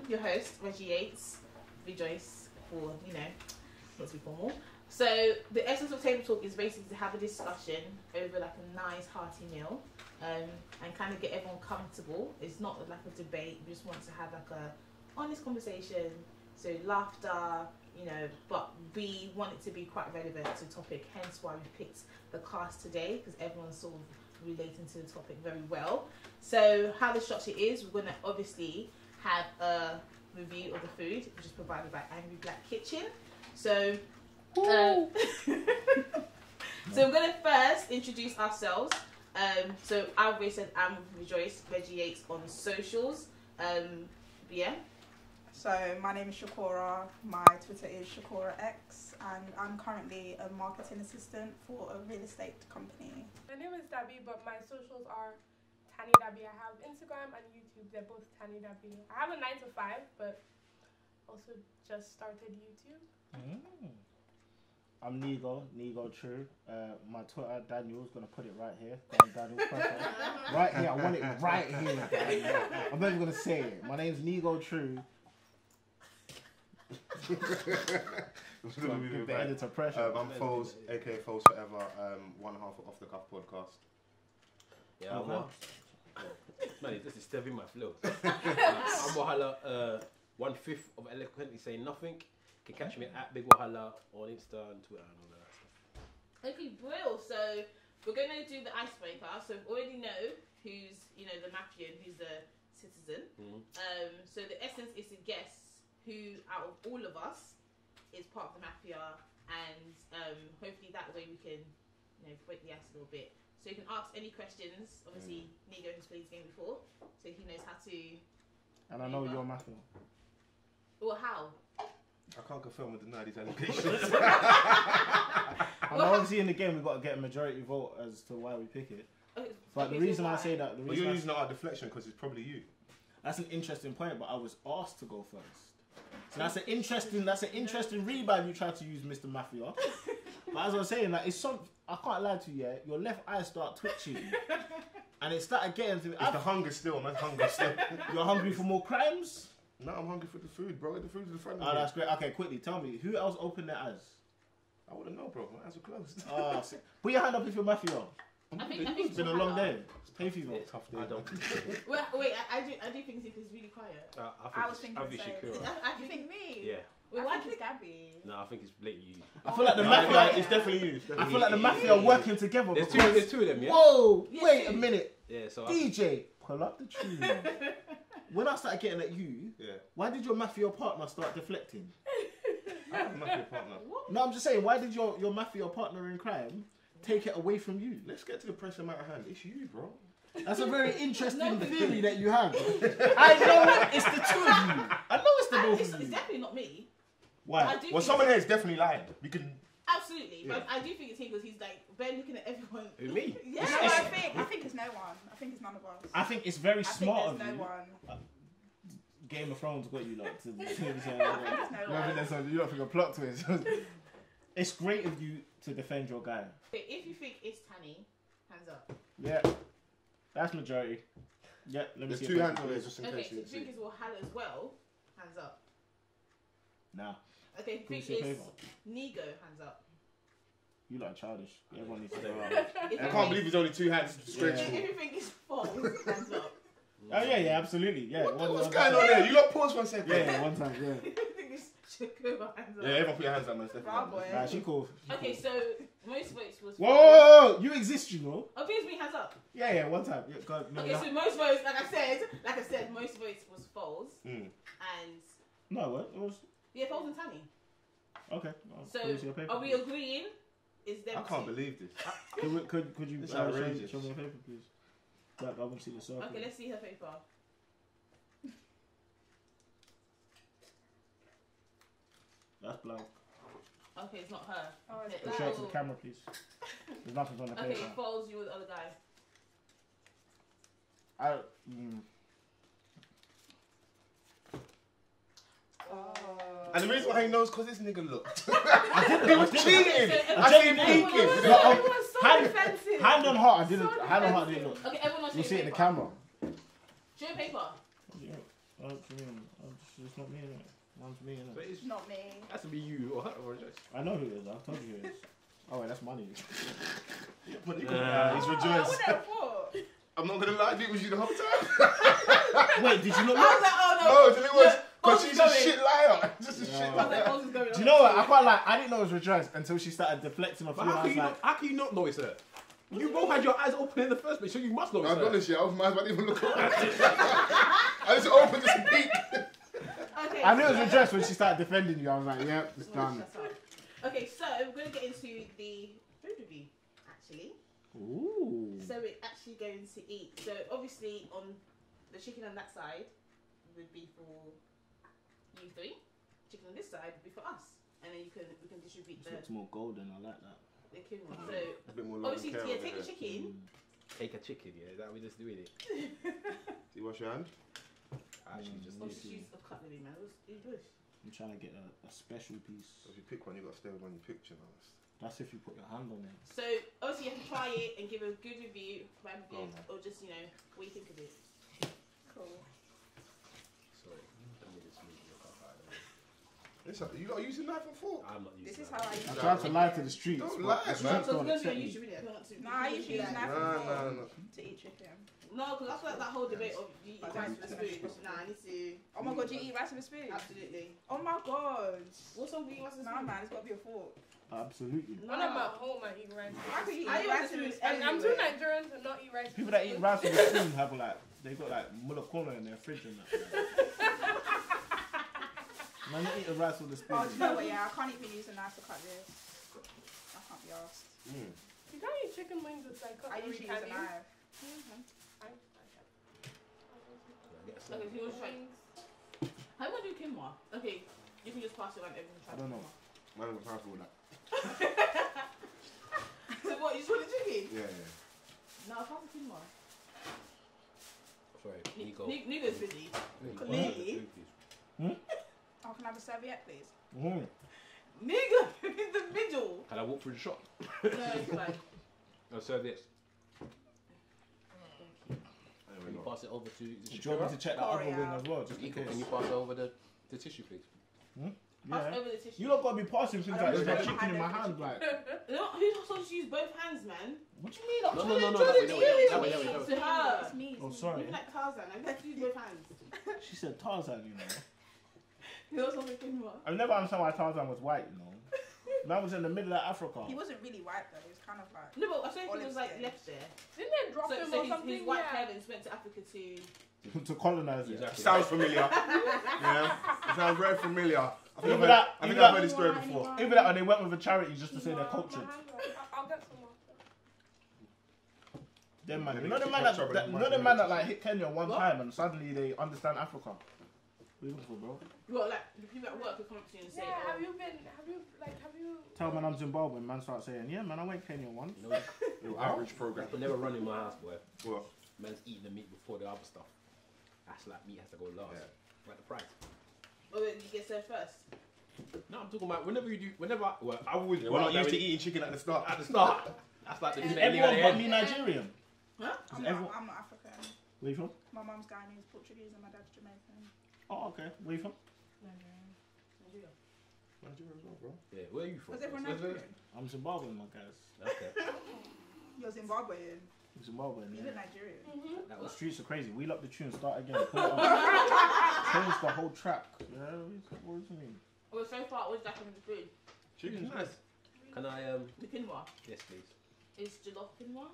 your host, Reggie Yates. Rejoice for, you know, not to be formal. So the essence of table talk is basically to have a discussion over like a nice hearty meal, and kind of get everyone comfortable. It's not like a debate. We just want to have like a honest conversation. So laughter, you know, but we want it to be quite relevant to the topic. Hence why we picked the cast today, because everyone's sort of relating to the topic very well. So how the structure is, we're going to obviously have a review of the food, which is provided by Angry Black Kitchen. So so we're going to first introduce ourselves. So I've already said I'm Rejoice, Reggie Yates on socials. Yeah. So my name is Shakura, my Twitter is ShakuraX, and I'm currently a marketing assistant for a real estate company. My name is Dabi, but my socials are Tani Dabi. I have Instagram and YouTube, they're both Tani Dabi. I have a 9 to 5, but also just started YouTube. I'm Nego True. My Twitter, Daniel's gonna put it right here. Daniel, right here, I want it right here. Daniel. I'm not even gonna say it. My name's Nego True. The editor pressure. I'm Foles, aka Foles Forever, one half of Off the Cuff podcast. Yeah, man, this is stepping my flow. I'm Wahala, 1/5 of eloquently saying nothing. You can catch me at Big Wahala on Insta and Twitter and all that stuff. Okay, brilliant. So we're going to do the icebreaker. So we already know who's, you know, the mafian, who's the citizen. So the essence is to guess who out of all of us is part of the mafia, and hopefully that way we can, you know, break the ice a little bit. So you can ask any questions. Obviously, Nego has played this game before, so he knows how to. And I know you're mafia. Well, how? I can't confirm or deny these allegations. And obviously in the game we've got to get a majority vote as to why we pick it. Okay, But the reason I say that, Well, you're using our deflection because it's probably you. that's an interesting point. But I was asked to go first. So that's an interesting rebound you tried to use, Mr. Mafia. But as I was saying, like, it's some, I can't lie to you, yeah, your left eye start twitching. And it started getting to me. It's the hunger still, man. Hunger still. You're hungry for more crimes? No, I'm hungry for the food, bro. The food's in front of me. Oh, that's great. Okay, quickly, tell me, who else opened their eyes? I wouldn't know, bro. My eyes are closed. Oh, put your hand up if you're Mafia. I think It's been a long day. It's hay fever. Tough day. I don't. Wait, I do think it's really quiet. I was thinking I the think same. Shakura. You think me? Yeah. Wait, I why think it's Gabby. No, I think it's blatantly you. I feel like the Mafia, it's definitely you. I feel like the Mafia are working together. There's two of them, yeah? Whoa, Yes, wait two. a minute. Yeah, so DJ, pull up the tune. When I started getting at you, why did your Mafia partner start deflecting? I have a mafia partner. No, I'm just saying, why did your Mafia partner in crime take it away from you? Let's get to the pressure matter hand. It's you, bro. That's a very interesting theory that you have. I know it's the two of you. I know it's the both It's of you. definitely not me. Why? I do Well, think someone here is definitely lying. We can. absolutely, Yeah. but I do think it's him because he's like Ben looking at everyone. Who, me? Yeah. No, I think it's no one. I think it's none of us. I think it's very smart I of think there's you. no one. Game of Thrones got you like to There's no one. you don't think a plot twist. It's great of you to defend your guy. Okay, if you think it's Tani, hands up. Yeah, that's majority. Yeah, let me There's see. two hands on it just in Okay, case so you if didn't you see. think it's Wahala as well, hands up. Nah, Okay, if you Can we think see a it's paper? Nego, hands up. you like childish. Everyone needs to go If out. you I think- can't believe it's only two hands stretched. If you think it's false, hands up. Oh yeah, absolutely. Yeah. What's going on there? You got pause for a second. Yeah, one time. Yeah. If you think it's Shakura, hands up. Yeah, everyone put your hands up, man. Wow, boy. Nah, she cool. Okay, so most votes was. Whoa, you exist, you know. Obviously, hands up. Yeah, one time. Yeah, God, no, Okay, so most votes, like I said, most votes was false, and no, what? It was yeah, false and Tani. okay. So can we see your paper, are we please? agreeing? Is them I can't two? believe this. Could you It's show outrageous. me your paper, please? Like, I want to see the circle. Okay, let's see her paper. That's blank. Okay, it's not her. Oh, it's Okay, Show it to the camera, please. There's nothing on the Okay, paper. false. You were the other guy. And the reason why he knows because this nigga looked. I He was cheating. I see him peeking. Everyone's so defensive. Hand on heart, I didn't. Hand on heart, I didn't look. Okay, everyone. You see it in the camera. Show your paper. Yeah. What do you mean? just not me, innit? One's me, So innit? it's Not me. has to be you or her or Joyce. I know who it is. I've told you who it is. Oh, wait, that's money. He's I rejoiced. wouldn't have thought. I'm not gonna lie, it was you the whole time. Wait, did you not I know? was like, oh no. No, it was because Oz she's is a going. shit liar. Just a shit I was like, liar. Oz is going Do you know what? I quite like. I didn't know it was Rejoice until she started deflecting off But you. how I can was you like, not? How can you not know it's her? You both had your eyes open in the first place, so you must know it's I'll be her. honest, yeah, I was mad, but I didn't even look around. I just opened this peek. Okay, I knew it was so- Rejoice when she started defending you. I was like, yep, it's Well, done. shut up. Okay, so we're going to get into the food review, actually. Ooh. So we're actually going to eat. So obviously on the chicken on that side would be for you three. Chicken on this side would be for us. And then we can distribute It looks more golden. I like that. the quinoa. So A bit more love obviously, and care yeah, over take the there. chicken. Take a chicken, yeah. Is that we just doing it? Do you wash your hand? Actually, just Or do just it. use a cutlery, man. It was I'm trying to get a special piece. If you pick one, you got to stay with one you picked, you know. That's if you put your hand on it. So obviously you have to try it and give a good review, bad review, Oh. or just what you think of it. Cool. Sorry, let me just move your cup out of the way. Listen, you got to use a knife and fork. I'm not using This is that. how I I use tried to lie to the streets, Don't but lie, the man. streets So don't it's accept going to be a me. YouTube video. I don't want to. Nah, I usually use knife and No. fork to eat chicken. No, because I feel like that whole debate of you eat rice with a spoon. Nah, I need to. Oh my god, you eat rice with a spoon? Absolutely. Oh my god. What's wrong with eating rice with a Nah, spoon? man, it's got to be a fork. Absolutely. When I'm at home, I eat rice. I could eat I eat rice rice with with a spoon. I'm too Nigerian to not eat rice. People that eat rice with a spoon have like they've got like mulakona in their fridge and that. Man, they eat a rice with a spoon. Oh, do you know what? Yeah, I can't even use a knife to cut this. I can't be asked. You can't eat chicken wings with like I cutlery, usually can use a you? knife. Okay, so you want to try? How do you do quinoa? Okay, you can just pass it around. Everyone try. I don't know. quinoa. Man, I'm time for all that. So what? You just want the chicken? Yeah. No, pass the quinoa. Sorry, Nico. Nico's busy. Nico, Clearly. please. Oh, can I have a serviette, please? Nigga in the middle. Can I walk through the shop? No, it's fine. No, serviettes. Anyway, Can you no. pass it over to the Do you want me to check that other wing as well, just in Nico, case? can you pass it over the tissue, please? Pass Yeah. over the tissue. You lot gotta be passing things I like don't there's know. like chicken in my hand, like. Who's supposed to use both hands, man? What do you mean? I'm No, trying no, to no, enjoy no, the no, meal. that way, that way, that way. To her. It's me. Oh, sorry. You're like Tarzan. I have to use both hands. She said Tarzan, you know. You know something quinoa? I've never understood why Tarzan was white, you know. Man was in the middle of Africa. He wasn't really white though. He was kind of like. No, but I think he was like Olive left there. Didn't they drop him So or something? his white Yeah. parents went to Africa to. to colonize it. Exactly. Sounds familiar. Yeah. It sounds very familiar. I think Even that- I've even heard that- this story before. Even that when they went with a charity just to say they're My cultured. hands are- I'll get some more. Them man, Yeah, you know they the man keep that, trouble that in you my know the man that community. like hit Kenya one What? time and suddenly they understand Africa. What are you looking for, bro? Well, like the people at work who come up to you and say, Yeah, oh, have you Tell man I'm Zimbabwean, man start saying, yeah man I went Kenya once. You know, Little outreach program. people never run in my house, boy. What? Man's eating the meat before the other stuff. That's like meat has to go last. Yeah. Like the price. oh, you get served first. No, I'm talking about whenever you do, whenever I, well, I always. We're not used to eating chicken at the start. At the start. That's like the Is thing at everyone the but end. me Nigerian? Huh? I'm everyone- not African. Where you from? My mum's Guyanese, Portuguese, and my dad's Jamaican. Oh okay. Where you from? Nigeria. Nigeria as well, bro. Yeah, where are you from? Was everyone Where's- Nigerian? I'm Zimbabwean, my guys. Okay. You're Zimbabwean. I'm Zimbabwean, You yeah. look Nigerian. That The was streets are crazy. Wheel up the tune, start again. Pull it up. Change the whole track. Yeah, what do you mean? Well, so far, what's that from the food? chicken's nice. Can I The quinoa. yes please. Is jollof quinoa?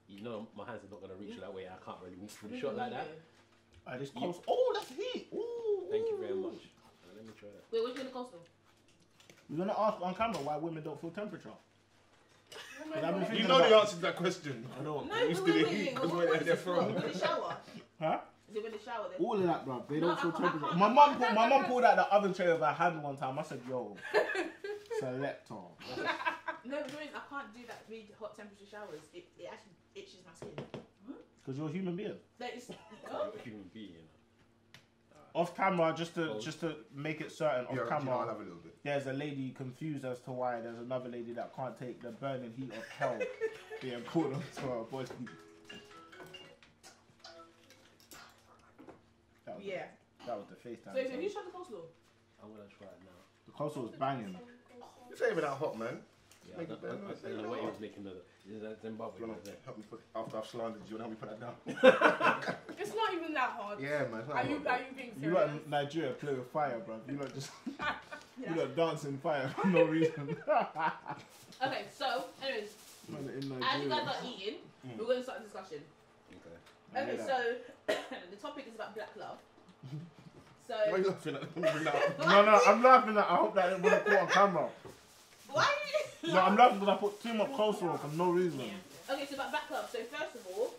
You know my hands are not gonna reach that way. I can't really walk through the shot like that. This coast. Oh, that's heat. Ooh. Thank you very much. Let me try that. Wait, what's going to cost them? We're gonna ask on camera why women don't feel temperature. 'Cause I've been You thinking know the about- answer to that question. I don't. No, They used to the heat because what we're is there it? from. When they shower? Huh? Is it when they shower? Then? All of that, bruv. They No, don't feel I can't- temperature. I can't- My mum pulled out the oven tray of her hand one time. I said, yo, selector. No, the thing is, I can't do that really hot temperature showers. It actually itches my skin. Because you're a human being. That is. You're a human being, you know. Off camera, just to make it certain, off Yeah, I'll camera, have a little bit. there's a lady confused as to why there's another lady that can't take the burning heat of hell being put onto her body. That was Yeah. That was the FaceTime. So have you tried the coleslaw? I'm gonna try it now. The coleslaw was banging. It's not even that hot, man. Yeah, I don't know what he was making of. Is that Zimbabwe? Do you want to help me put, after I've slandered you, help me put that down? It's not even that hard. Yeah, man. It's not Are you hot, being You serious? lot in Nigeria play with fire, bro. You lot just you lot dancing fire for no reason. Okay, so anyways, Man, in as you Nigeria. guys are eating, we're going to start a discussion. Okay. Okay, Yeah. so the topic is about black love. So Why are you laughing at? Let me bring that up. No, I'm laughing at. I hope that it wasn't caught on camera. why? No, I'm laughing because I put too much coleslaw for no reason. Okay, so about black love. So first of all,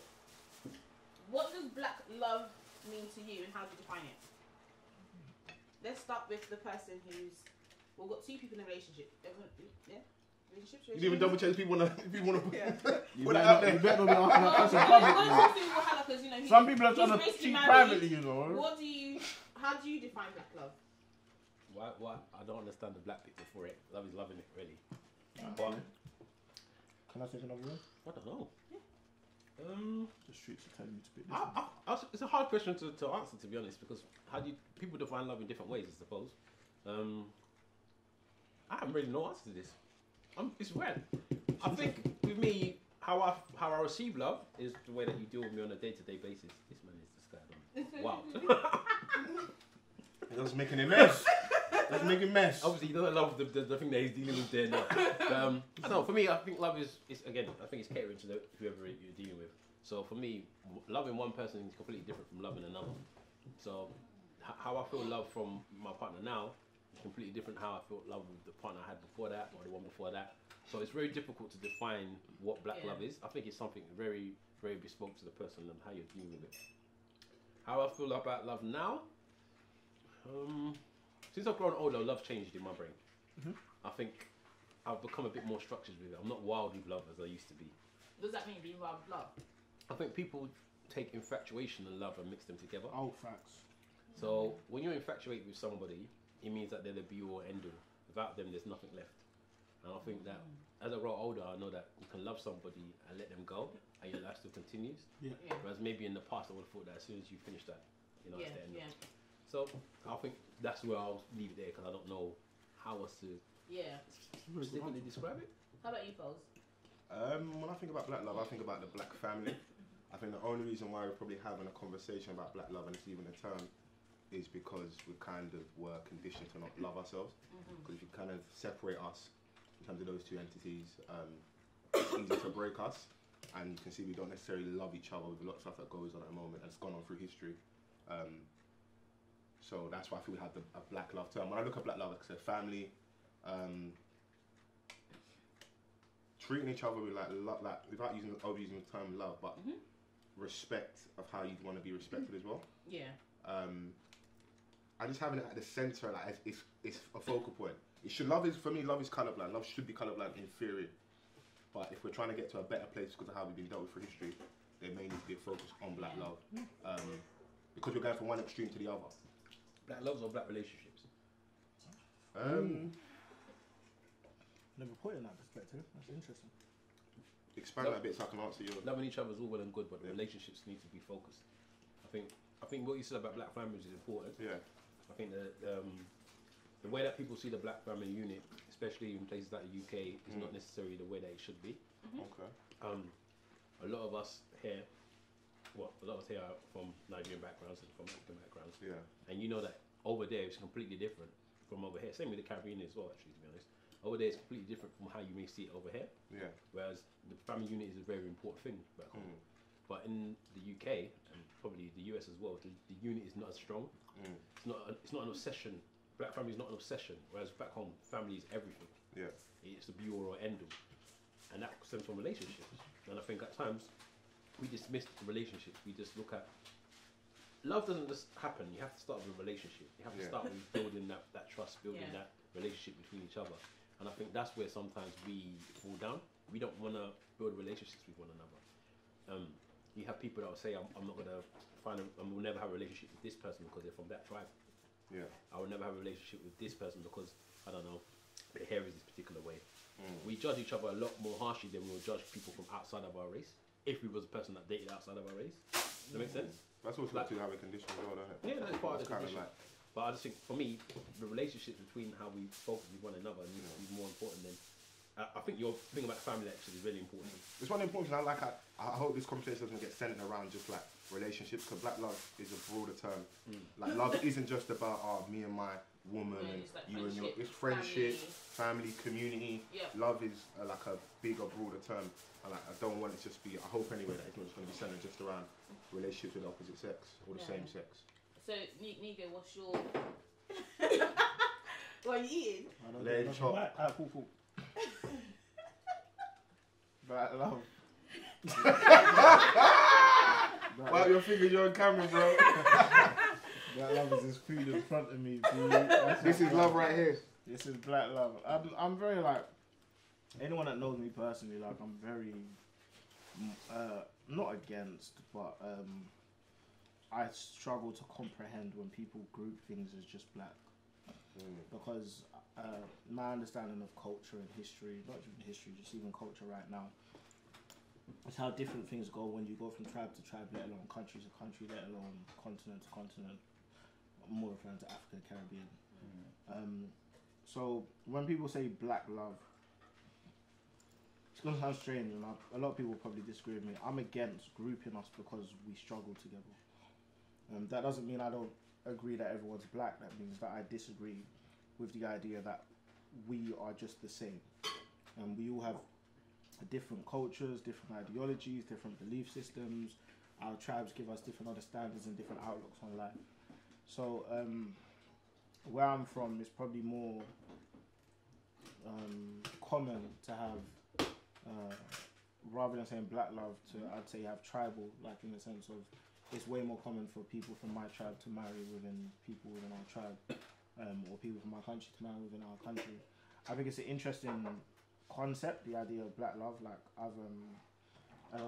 what does black love mean to you, and how do you define it? Let's start with the person who's. We've got two people in a relationship. Everyone, yeah, relationships. You didn't even double check if people want to put You put better it out not, you there. better not be asking that question Well, publicly. we're going to do Wahala because, you know, Some people are he's trying to basically cheat married. privately, you know. What do you? How do you define black love? Why? I don't understand the black picture for it. Love is loving it, really. Okay. But Can I take another one? I don't know. The streets are telling me to pick this one. It's a hard question to answer, to be honest, because how do you, people define love in different ways, I suppose. I haven't really no answer to this. It's weird. I think with me, how I receive love is the way that you deal with me on a day-to-day basis. This man is this guy. Wow. That's making a mess. That's making a mess. Obviously, he doesn't love the thing that he's dealing with there now. I don't know. For me, I think love is again. I think it's catering to whoever you're dealing with. So for me, loving one person is completely different from loving another. So how I feel love from my partner now is completely different how I felt love with the partner I had before that or the one before that. So it's very difficult to define what black love is. I think it's something very, very bespoke to the person and how you're dealing with it. How I feel about love now. Since I've grown older, love changed in my brain. I think I've become a bit more structured with it. I'm not wild with love as I used to be. What does that mean, being wild with love? I think people take infatuation and love and mix them together. Oh, facts. So when you're infatuated with somebody, it means that they're the be all end all. Without them, there's nothing left. And I think that as I grow older, I know that you can love somebody and let them go, and your life still continues. Yeah. Whereas maybe in the past, I would have thought that as soon as you finish that, you know, it's the end. Yeah. So I think that's where I'll leave it there because I don't know how else to specifically describe it. How about you, Foles? When I think about black love, I think about the black family. I think the only reason why we're probably having a conversation about black love and it's even a term is because we kind of were conditioned to not love ourselves. Because if you kind of separate us in terms of those two entities, it's easy to break us. And you can see we don't necessarily love each other with a lot of stuff that goes on at the moment and it's gone on through history. So that's why I feel we have a black love term. When I look at black love, like I said, family, treating each other with like without overusing the term love, but respect of how you'd want to be respected as well. Yeah. I just having it at the center, like it's a focal point. It should love is colourblind. Love should be colourblind in theory, but if we're trying to get to a better place because of how we've been dealt with through history, there may need to be a focus on black love, because we're going from one extreme to the other. Black loves or black relationships? Never put it in that perspective. That's interesting. Expand that a bit so I can answer your. Loving each other is all well and good, but the relationships need to be focused. I think what you said about black families is important. Yeah. I think that the way that people see the black family unit, especially in places like the UK, is not necessarily the way that it should be. Okay. A lot of us here are from Nigerian backgrounds and from African backgrounds. Yeah. And you know that over there it's completely different from over here. Same with the Caribbean as well, actually, to be honest. Over there it's completely different from how you may see it over here. Yeah. Whereas the family unit is a very important thing back home. But in the UK and probably the US as well, the unit is not as strong. It's not an obsession. Black family is not an obsession. Whereas back home, family is everything. Yeah. It's the be all or end all, and that stems from relationships. And I think at times we dismiss relationships. We just look at love doesn't just happen. You have to start with a relationship. You have to start with building that trust, building that relationship between each other. And I think that's where sometimes we fall down. We don't want to build relationships with one another. You have people that will say, I'm not going to I will never have a relationship with this person because they're from that tribe. Yeah. I will never have a relationship with this person because, I don't know, their hair is this particular way. We judge each other a lot more harshly than we would judge people from outside of our race. If we was a person that dated outside of our race. Does that make sense? That's also Like- to have a condition as well, don't it? Yeah, that's part of It's the kind of condition. like, But I just think for me, the relationship between how we focus with one another is more important than. I think your thing about family actually is really important. it's one important thing. I hope this conversation doesn't get centered around just like relationships, because black love is a broader term. Like love isn't just about me and my woman Yeah, and it's like you and your. friendship, It's friendship, family, community. Yeah. Love is like a bigger, broader term. And like, I don't want it to just be. I hope anyway that it's not just going to be centered just around relationships with the opposite sex or the same sex. So, Nego, what's your... What are you eating? I don't Leg know. chop. Alright, cool. Black love. Wow, your fingers, you're on camera, bro. Black love is this food in front of me, dude. That's This is love right here. This is black love. I'm very like, anyone that knows me personally, like I'm very, not against, but I struggle to comprehend when people group things as just black. Because my understanding of culture and history, not even history, just even culture right now, is how different things go when you go from tribe to tribe, let alone country to country, let alone continent to continent. I'm more referring to Africa, Caribbean. So when people say black love, it's gonna sound strange, and a lot of people will probably disagree with me. I'm against grouping us because we struggle together. That doesn't mean I don't agree that everyone's black. That means that I disagree with the idea that we are just the same, and we all have different cultures, different ideologies, different belief systems. Our tribes give us different understandings and different outlooks on life. So where I'm from, it's probably more common to have, rather than saying black love, I'd say have tribal, like in the sense of it's way more common for people from my tribe to marry within people within our tribe, or people from my country to marry within our country. I think it's an interesting concept, the idea of black love. Like I've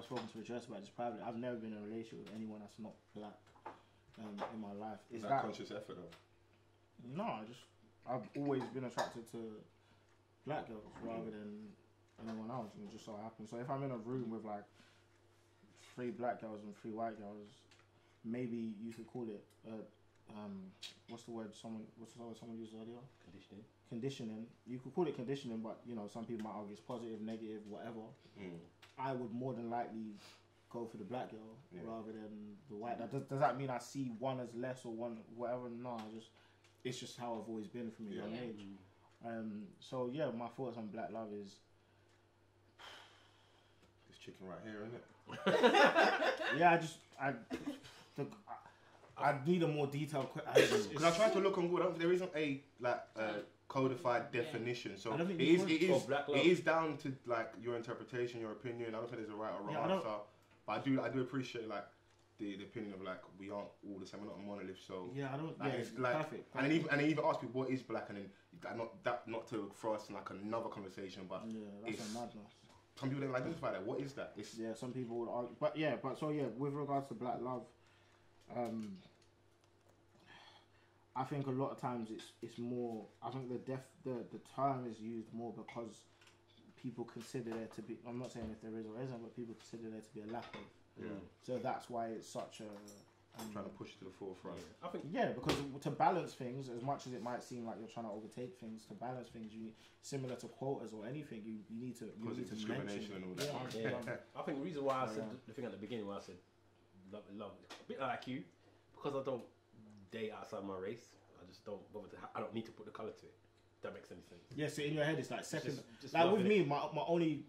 spoken to Address about this privately. I've never been in a relationship with anyone that's not black in my life. Is that conscious effort though? No, I've always been attracted to black girls rather than anyone else, and it just so happens. So if I'm in a room with like 3 black girls and 3 white girls, maybe you could call it what's the word someone used earlier? Conditioning. You could call it conditioning, but you know, some people might argue it's positive, negative, whatever. I would more than likely go for the black girl rather than the white. Does that mean I see one as less or one whatever? No, it's just how I've always been from a young age. So yeah, my thoughts on black love is this chicken right here, isn't it? I need a more detailed question. Because I tried to look on Google. There isn't a codified definition, so I don't think it is down to like your interpretation, your opinion. I don't think there's a right or wrong answer, but I do appreciate like the opinion of like we aren't all the same. We're not a monolith, so yeah, I don't. Like, Yeah, it's like, perfect. And then even ask people what is black, and then not to throw us in like another conversation, but yeah, that's a madness. Some people don't identify that. What is that? Yeah, some people would argue, but with regards to black love, I think a lot of times it's more. I think the term is used more because people consider there to be. I'm not saying if there is or isn't, but people consider there to be a lack of. Yeah. So that's why it's such a. Trying to push to the forefront. I think because to balance things, as much as it might seem like you're trying to overtake things, to balance things, you need, similar to quotas or anything, you need to discrimination and all that. Yeah. I think the reason why I said the thing at the beginning, where I said love, a bit like you, because I don't date outside my race. I just don't bother to. I don't need to put the colour to it. If that makes any sense. Yeah, so in your head it's like second. Just like with loving me, my only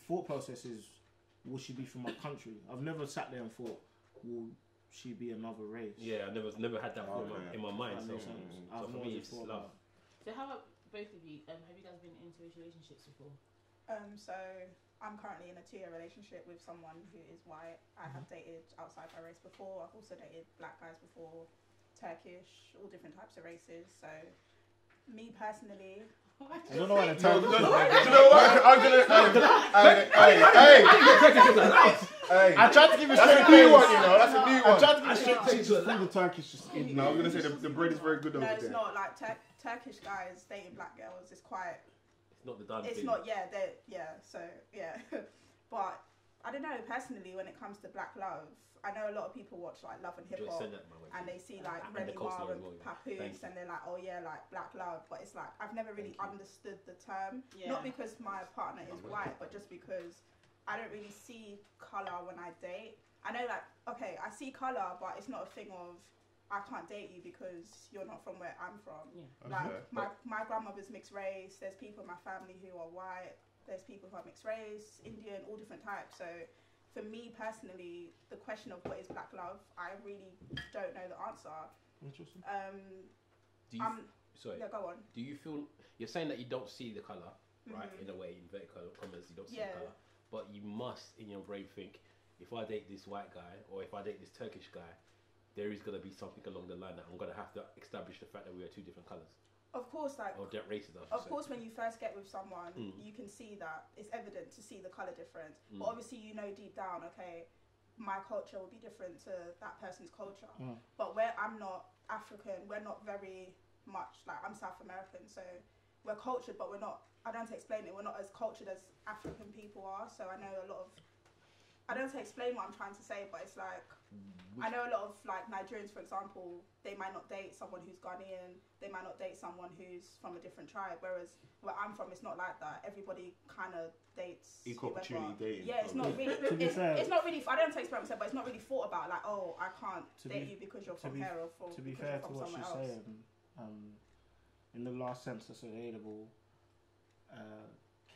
thought process is, will she be from my country? I've never sat there and thought, will she be another race? Yeah, I never had that in my mind. So for me, it's love. So how about both of you? Have you guys been in serious relationships before? So I'm currently in a 2-year relationship with someone who is white. I have dated outside my race before. I've also dated black guys before, Turkish, all different types of races. So me personally, I don't know why the term. You know what? I'm gonna. Hey. I tried to give it That's straight a new face. one, you know. That's a new one. I tried to give it straight face. The Turkish just. No, I'm gonna say the bread is very good over no, there. it's not like Turkish guys dating black girls. It's quite. It's not the done It's thing. not. Yeah, so yeah, but I don't know, personally, when it comes to black love, I know a lot of people watch like Love and Hip Hop and they see like Remy Ma and Papoose and they're like, oh yeah, like black love, but it's like I've never really understood the term, not because my partner is white, but just because I don't really see colour when I date. I know like, okay, I see colour, but it's not a thing of I can't date you because you're not from where I'm from. Like my grandmother's mixed race, there's people in my family who are white, there's people who are mixed race, Indian, all different types. So for me personally, the question of what is black love, I really don't know the answer. Interesting. Sorry. Yeah, go on. Do you feel you're saying that you don't see the colour, right? In a way, in inverted commas, you don't see the colour, but you must in your brain think, if I date this white guy or if I date this Turkish guy, there is gonna be something along the line that I'm gonna have to establish the fact that we are two different colours. Of course, like or races. Of course, when you first get with someone, you can see that it's evident to see the color difference. But obviously, you know deep down, okay, my culture will be different to that person's culture. But where I'm not African, we're not very much like I'm South American, so we're cultured, but we're not. I don't have to explain it. We're not as cultured as African people are. So I know a lot of. I don't have to explain what I'm trying to say, but it's like I know a lot of like Nigerians, for example, they might not date someone who's Ghanaian, they might not date someone who's from a different tribe, whereas where I'm from, it's not like that. Everybody kind of dates equal opportunity dating. Yeah, it's not really. It's not really. I don't have to explain myself, but it's not really thought about like, oh, I can't date you because you're from here or from. To be fair to what she's saying, in the last census available,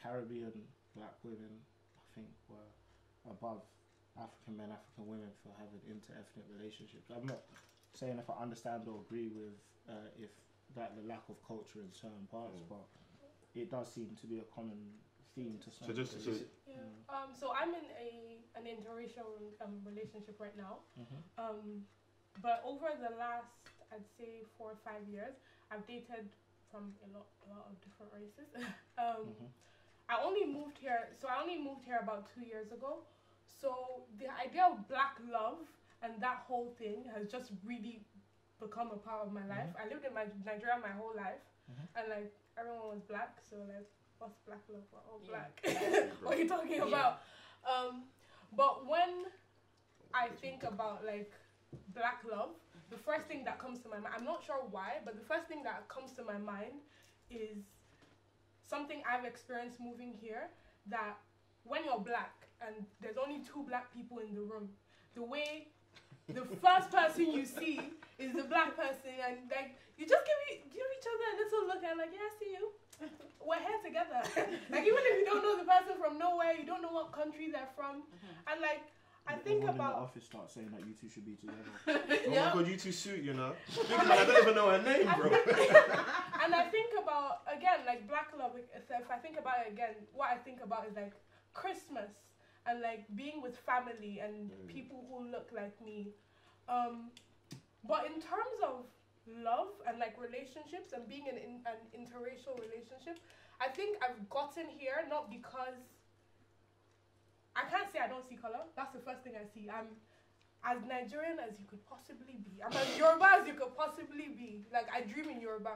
Caribbean black women, I think, were above African men, African women for having inter-ethnic relationships. I'm not saying if I understand or agree with if that the lack of culture in certain parts, but it does seem to be a common theme to some. So I'm in an interracial relationship right now, but over the last, I'd say 4 or 5 years, I've dated from a lot of different races. I only moved here about 2 years ago. So the idea of black love and that whole thing has just really become a part of my life. I lived in Nigeria my whole life, and like everyone was black. So like, what's black love? We're all black. What are you talking about? But when I think about like black love, the first thing that comes to my mind, I'm not sure why, but the first thing that comes to my mind is something I've experienced moving here, that when you're black and there's only 2 black people in the room, the first person you see is the black person, and like you just give each other a little look and like, yeah, I see you. We're here together. Like even if you don't know the person from nowhere, you don't know what country they're from, and like I think about. In the office start saying that you two should be together. Oh my god, you two suit, you know. I don't even know her name, bro. And I think about again like black love. If I think about it again, what I think about is like Christmas and like being with family and people who look like me. But in terms of love and like relationships and being in an interracial relationship, I think I've gotten here not because I can't say I don't see color. That's the first thing I see. I'm as Nigerian as you could possibly be. I'm as Yoruba as you could possibly be. Like I dream in Yoruba.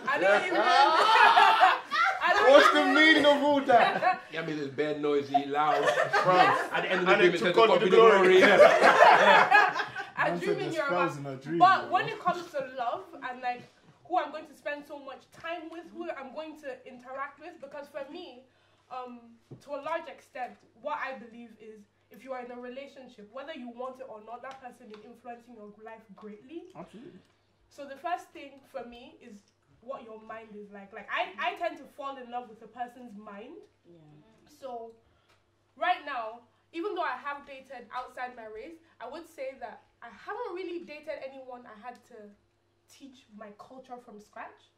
I don't even. What's the meaning of all that? Yeah, I mean, it's bad, noisy, loud. At the end of the dream, it says, God be the glory. I dream in Yoruba. But when it comes to love and like who I'm going to spend so much time with, who I'm going to interact with, because for me, to a large extent, what I believe is if you are in a relationship, whether you want it or not, that person is influencing your life greatly. Absolutely. So the first thing for me is what your mind is like. Like I tend to fall in love with a person's mind. So right now, even though I have dated outside my race, I would say that I haven't really dated anyone I had to teach my culture from scratch.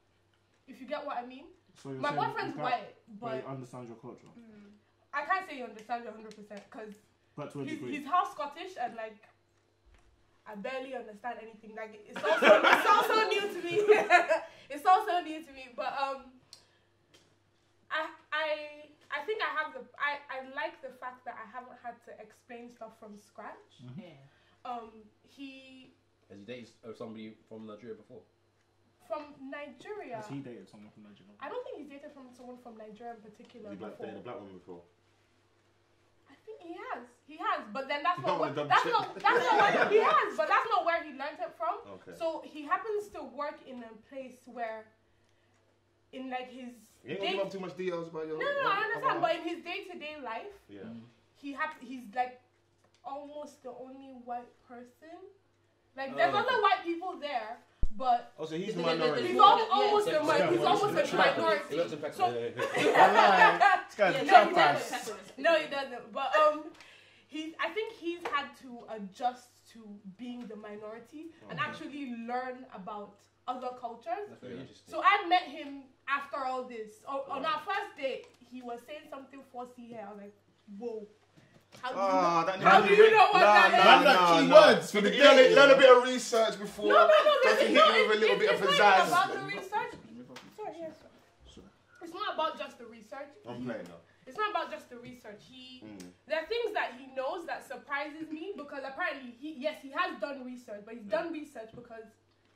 If you get what I mean. So my boyfriend's white, but he understands your culture. I can't say he understands you 100% because he's half Scottish and like I barely understand anything. Like it's also new to me. It's also new to me. But I think I like the fact that I haven't had to explain stuff from scratch. Has he dated somebody from Nigeria before? From Nigeria. Has he dated someone from Nigeria? I don't think he's dated from someone from Nigeria in particular. Has he dated a black woman before? He has, but then that's You not don't where, wanna that's double not that's not where he has, but that's not where he learned it from. Okay. So he happens to work in a place where, in like his You ain't gonna give up too much details about your. no, I understand, but in his day-to-day life, Yeah. he's like almost the only white person. Like there's other white people there, but Oh, so he's the Yeah, minority. he's Yeah. almost Yeah. a minority. He's almost a He minority. works in Pac- So- This guy's Yeah, a no, trap he ass. doesn't. No, he doesn't. But I think he's had to adjust to being the minority and actually learn about other cultures. That's very interesting. So I met him after all this. On our first date, he was saying something fussy here. I was like, whoa. How do you know what that is? Man, that keywords for the day. Learn a bit of research before. No, Just to hit you with a little bit of it's not even pizzazz. about the research. Sorry, yes. It's not about just the research. I'm playing now. It's not about just the research. There are things that he knows that surprises me because apparently he has done research, but he's done research because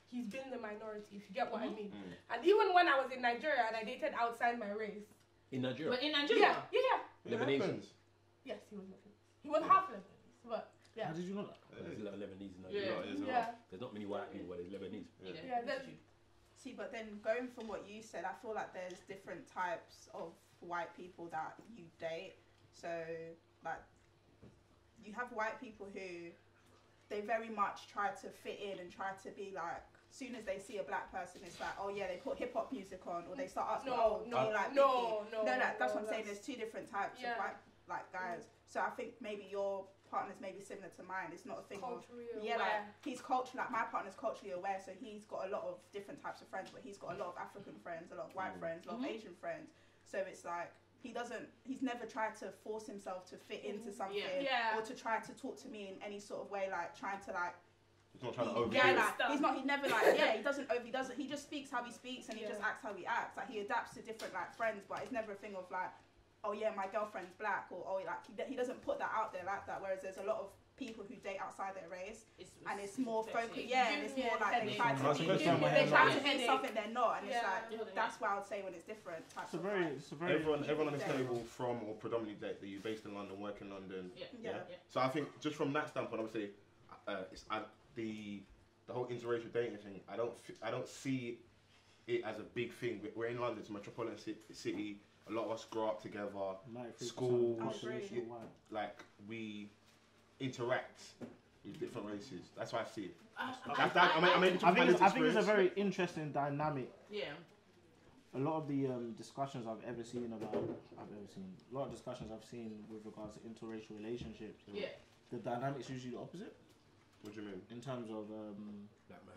he's been the minority, if you get what I mean. And even when I was in Nigeria and I dated outside my race. In Nigeria? But in Nigeria, Yeah. Lebanese? Yes, he was Lebanese. He was half Lebanese, but yeah. How did you know that? There's a lot of Lebanese in Yeah. Nigeria. Yeah. There's not many white people, but there's Lebanese. Yeah, that's true. See, but then going from what you said, I feel like there's different types of white people that you date. So, like, you have white people who they very much try to fit in and try to be like, as soon as they see a black person, it's like, oh yeah, they put hip hop music on, or they start asking, No, do you like no, Biggie? That's what I'm saying. There's two different types of white like guys. So I think maybe your partner's maybe similar to mine. It's not a thing Culturally of aware. like he's culturally, like my partner's culturally aware, so he's got a lot of different types of friends, but he's got a lot of African friends, a lot of white friends, a lot of Asian friends. So it's like he's never tried to force himself to fit into something or to try to talk to me in any sort of way, like trying to like. He's not trying to overdo Yeah, it. like, he never he just speaks how he speaks and he just acts how he acts. Like he adapts to different like friends, but it's never a thing of like, oh yeah, my girlfriend's black, or oh like he doesn't put that out there like that. Whereas there's a lot of people who date outside their race, and it's more focused. Yeah, and it's more like they try to be something they're not, and it's like that's why I would say when it's different. Types of Everyone on this table from or predominantly date that you based in London, work in London. Yeah. So I think just from that standpoint, obviously, the whole interracial dating thing, I don't see it as a big thing. We're in London, it's a metropolitan city. A lot of us grow up together, schools, like we interact with different races. That's why I see it. I think it's a very interesting dynamic. Yeah. A lot of the discussions I've seen with regards to interracial relationships. The dynamic's usually the opposite. What do you mean? In terms of Black man.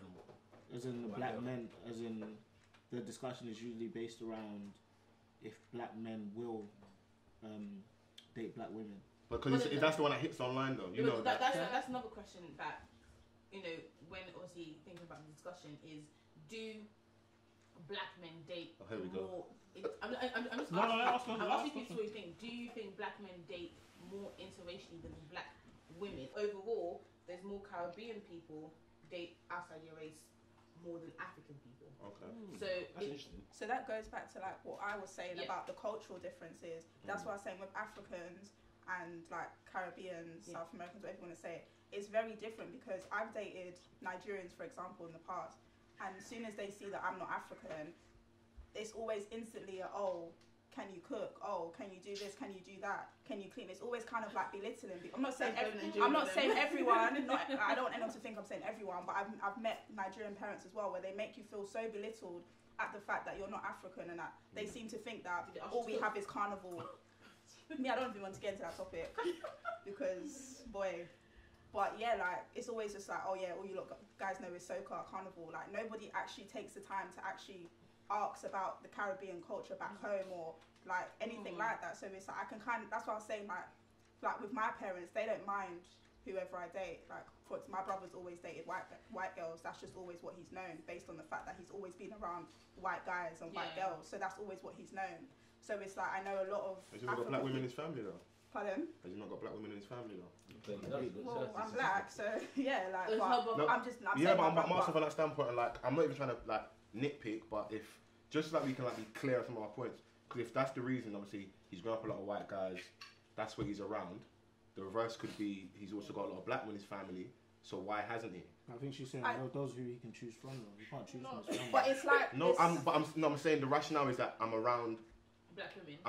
as in the black men, as in the discussion is usually based around if black men will date black women. Because that's the one that hits online though. You know that's another question that, you know, when obviously thinking about the discussion is, do black men date here we go. more? I'm just asking you what you think. Do you think black men date more interracially than black women? Overall, there's more Caribbean people date outside your race more than African people. Okay. So that's interesting. So that goes back to like what I was saying about the cultural differences. That's what I was saying with Africans and like Caribbeans, South Americans, whatever you want to say. It's very different because I've dated Nigerians, for example, in the past, and as soon as they see that I'm not African, it's always instantly can you cook? Oh, can you do this? Can you do that? Can you clean? It's always kind of like belittling. I'm not saying everyone. I don't want anyone to think I'm saying everyone, but I've met Nigerian parents as well where they make you feel so belittled at the fact that you're not African and that they seem to think that all we have is carnival. I don't even want to get into that topic because but yeah, like it's always just like, oh yeah, all you guys know is soca, carnival. Like nobody actually takes the time to actually ask about the Caribbean culture back home or like anything like that. So it's like I can that's what I was saying, like with my parents, they don't mind whoever I date. Like my brother's always dated white girls. That's just always what he's known based on the fact that he's always been around white guys and white girls. So that's always what he's known. So it's like I know a lot of. Has he not got black women in his family though? Pardon? Has he not got black women in his family though? Well, I'm black, so yeah, like. I'm just. I'm asking from that standpoint, and like I'm not even trying to like nitpick, but if just so that we can like be clear on some of our points, because if that's the reason, obviously he's grown up with a lot of white guys, that's what he's around. The reverse could be he's also got a lot of black men in his family, so why hasn't he? I think she's saying those who he can choose from. Though. You can't choose from his family. But it's like I'm saying the rationale is that I'm around black women.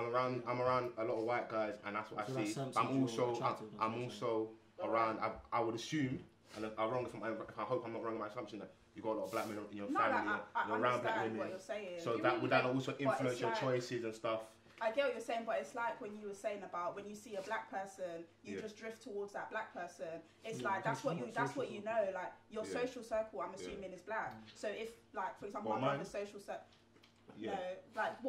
I'm around a lot of white guys, and that's what I see. I'm also around. I would assume, and I'm wrong if I hope I'm not wrong in my assumption that you got a lot of black men in your family. You're around black women. What you're saying. So that would that also influence your choices and stuff. I get what you're saying, but it's like when you were saying about when you see a black person, you just drift towards that black person. It's like that's what you know. Like your social circle, I'm assuming is black. So if like for example, my brother's social circle. But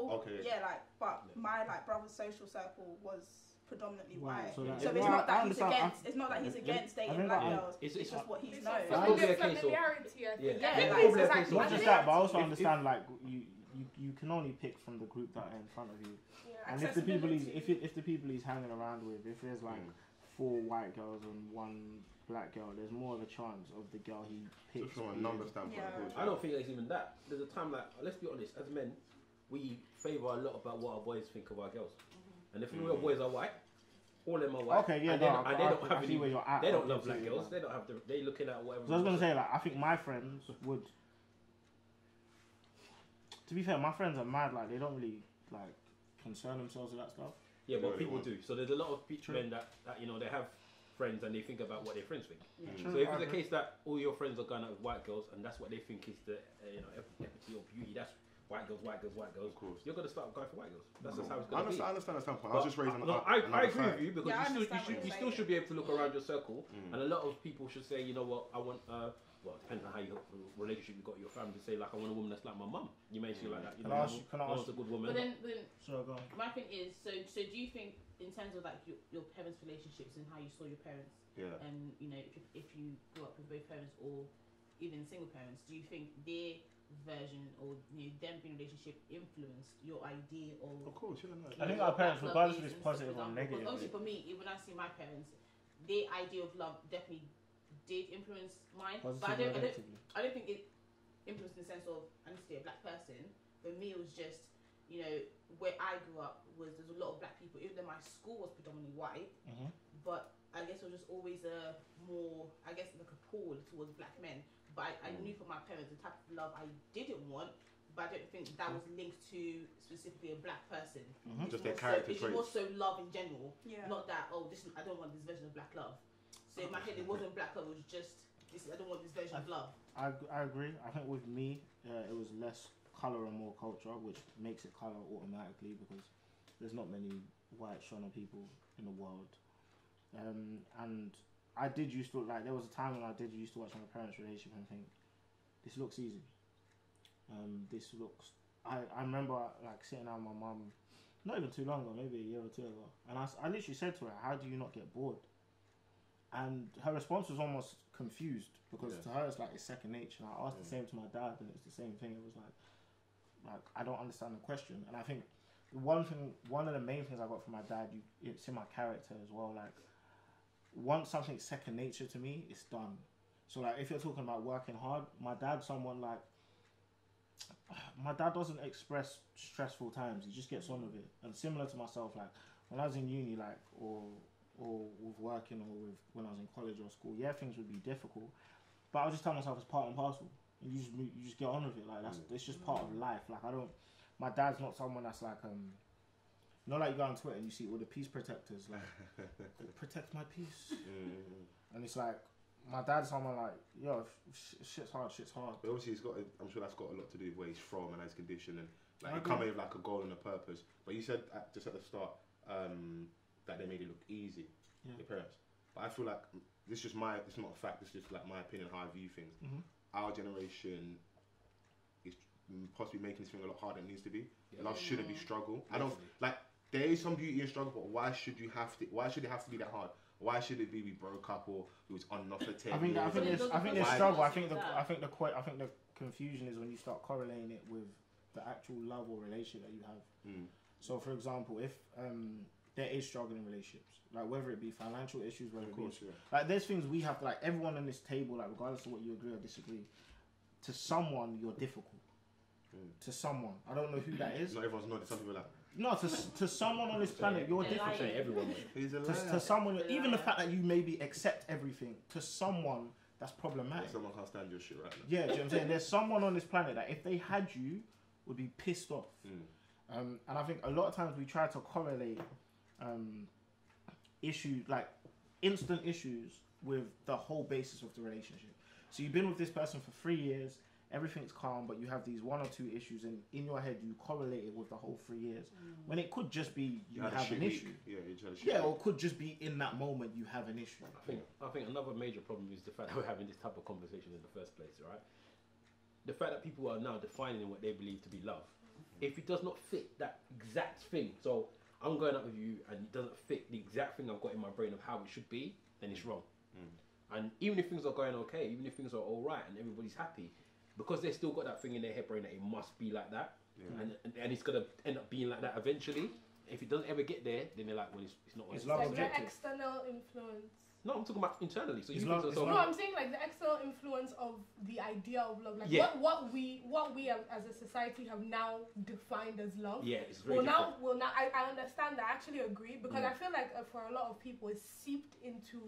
my brother's social circle was predominantly white. So it's not that he's against. It's not that he's against dating black girls. It's just what he's known. It's probably a familiarity. Exactly. Not just that, but I also understand like you can only pick from the group that are in front of you. Yeah, and if the people he's hanging around with, if there's like 4 white girls and 1 black girl, there's more of a chance of the girl he picks. Just from a number standpoint. I don't think it's even that. There's a time like, let's be honest, as men, we favour a lot about what our boys think of our girls. And if all our boys are white, all of them are white. Okay, yeah, they don't love black girls. They don't have they're looking at whatever. So I was gonna say, like, I think my friends would. To be fair, my friends are mad. Like, they don't really like concern themselves with that stuff. Yeah, but people do. So there's a lot of men that you know, they have friends and they think about what their friends think. So if it's the case that all your friends are going out with white girls and that's what they think is the equity or beauty, that's white girls. Of course, you're gonna start going for white girls. That's just how it's gonna be. I understand that standpoint. I was just raising. I agree with you because you still should be able to look around your circle, and a lot of people should say, you know what, I want. Well, depends on how you relationship you got with your family. To say like, I want a woman that's like my mum. You may feel like that. You know, can I ask a good woman. But then so go on. My thing is, so do you think in terms of like your parents' relationships and how you saw your parents, and you know if you grew up with both parents or even single parents, do you think their version or them being in a relationship influenced your idea of? Of course, yeah. No. I think our parents, regardless if it's positive or negative. Obviously, for me, when I see my parents, their idea of love definitely did influence mine. But I don't think it influenced in the sense of I need to be a black person. For me, it was just, you know, where I grew up there's a lot of black people. Even though my school was predominantly white, but I guess it was just always a more, I guess, like a pull towards black men. But I knew from my parents the type of love I didn't want, but I don't think that was linked to specifically a black person. Just their character traits. It's more so love in general, not that I don't want this version of black love. So in my head, it wasn't black love. It was just I don't want this version of love. I agree. I think with me, it was less color and more culture, which makes it color automatically because there's not many white Shona people in the world. And I did used to like. There was a time when I did used to watch my parents' relationship and think, this looks easy. This looks. I remember like sitting down with my mum, not even too long ago, maybe a year or 2 ago, and I literally said to her, "How do you not get bored?" And her response was almost confused because to her it's like it's second nature. And I asked the same to my dad, and it's the same thing. It was like I don't understand the question. And I think one of the main things I got from my dad, it's in my character as well. Like once something's second nature to me, it's done. So like if you're talking about working hard, my dad's someone like my dad doesn't express stressful times. He just gets on with it. And similar to myself, like when I was in uni, like or with working or with when I was in college or school, things would be difficult, but I would just tell myself it's part and parcel, and you just get on with it. Like it's just part of life. Like my dad's not someone that's like like you go on Twitter and you see all the peace protectors like protect my peace, and it's like my dad's someone like shit's hard. But obviously I'm sure that's got a lot to do with where he's from and his condition and like he coming with like a goal and a purpose. But you said just at the start. That they made it look easy, your parents. But I feel like it's not a fact, it's just like my opinion, how I view things. Our generation is possibly making this thing a lot harder than it needs to be. Love shouldn't be struggle. I don't, like, there is some beauty in struggle, but why should it have to be that hard? Why should it be we broke up or we was on and off for 10 years? I think there's struggle. I think the confusion is when you start correlating it with the actual love or relationship that you have. So for example, if there is struggle in relationships, like whether it be financial issues, like there's things we have to, like everyone on this table, like regardless of what you agree or disagree, to someone you're difficult. to someone. I don't know who that is. Not everyone's nodding. Some people are like, No, to someone on this planet, you're different. I'm saying everyone. he's a To someone, even the fact that you maybe accept everything, to someone that's problematic. Someone can't stand your shit right now. Yeah, do you know what I'm saying? There's someone on this planet that if they had you, would be pissed off. And I think a lot of times we try to correlate issues, like instant issues, with the whole basis of the relationship. So you've been with this person for 3 years, everything's calm, but you have these 1 or 2 issues, and in your head you correlate it with the whole 3 years. When it could just be you have an issue. Yeah, you just had a shit Yeah, week. or it could just be in that moment you have an issue. I think another major problem is the fact that we're having this type of conversation in the first place, right? The fact that people are now defining what they believe to be love. If it does not fit that exact thing, so I'm going out with you and it doesn't fit the exact thing I've got in my brain of how it should be, then it's wrong. And even if things are going okay, even if things are all right and everybody's happy, because they still got that thing in their head brain that it must be like that, and it's gonna end up being like that eventually. If it doesn't ever get there, then they're like, well, it's not. It's Like love the objective. external influence. No, I'm talking about internally. So It's you love- think it's so? No, I'm saying like the external influence of the idea of love, like Yeah. what we as a society have now defined as love. Yeah, it's very Well, different. now I understand that. I actually agree because I feel like for a lot of people, it's seeped into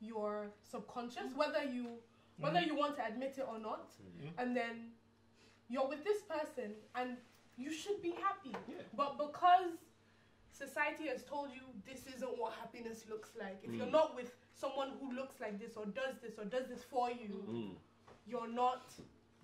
your subconscious, whether you want to admit it or not, and then you're with this person and you should be happy, but because society has told you this isn't what happiness looks like. If you're not with someone who looks like this or does this for you, you're not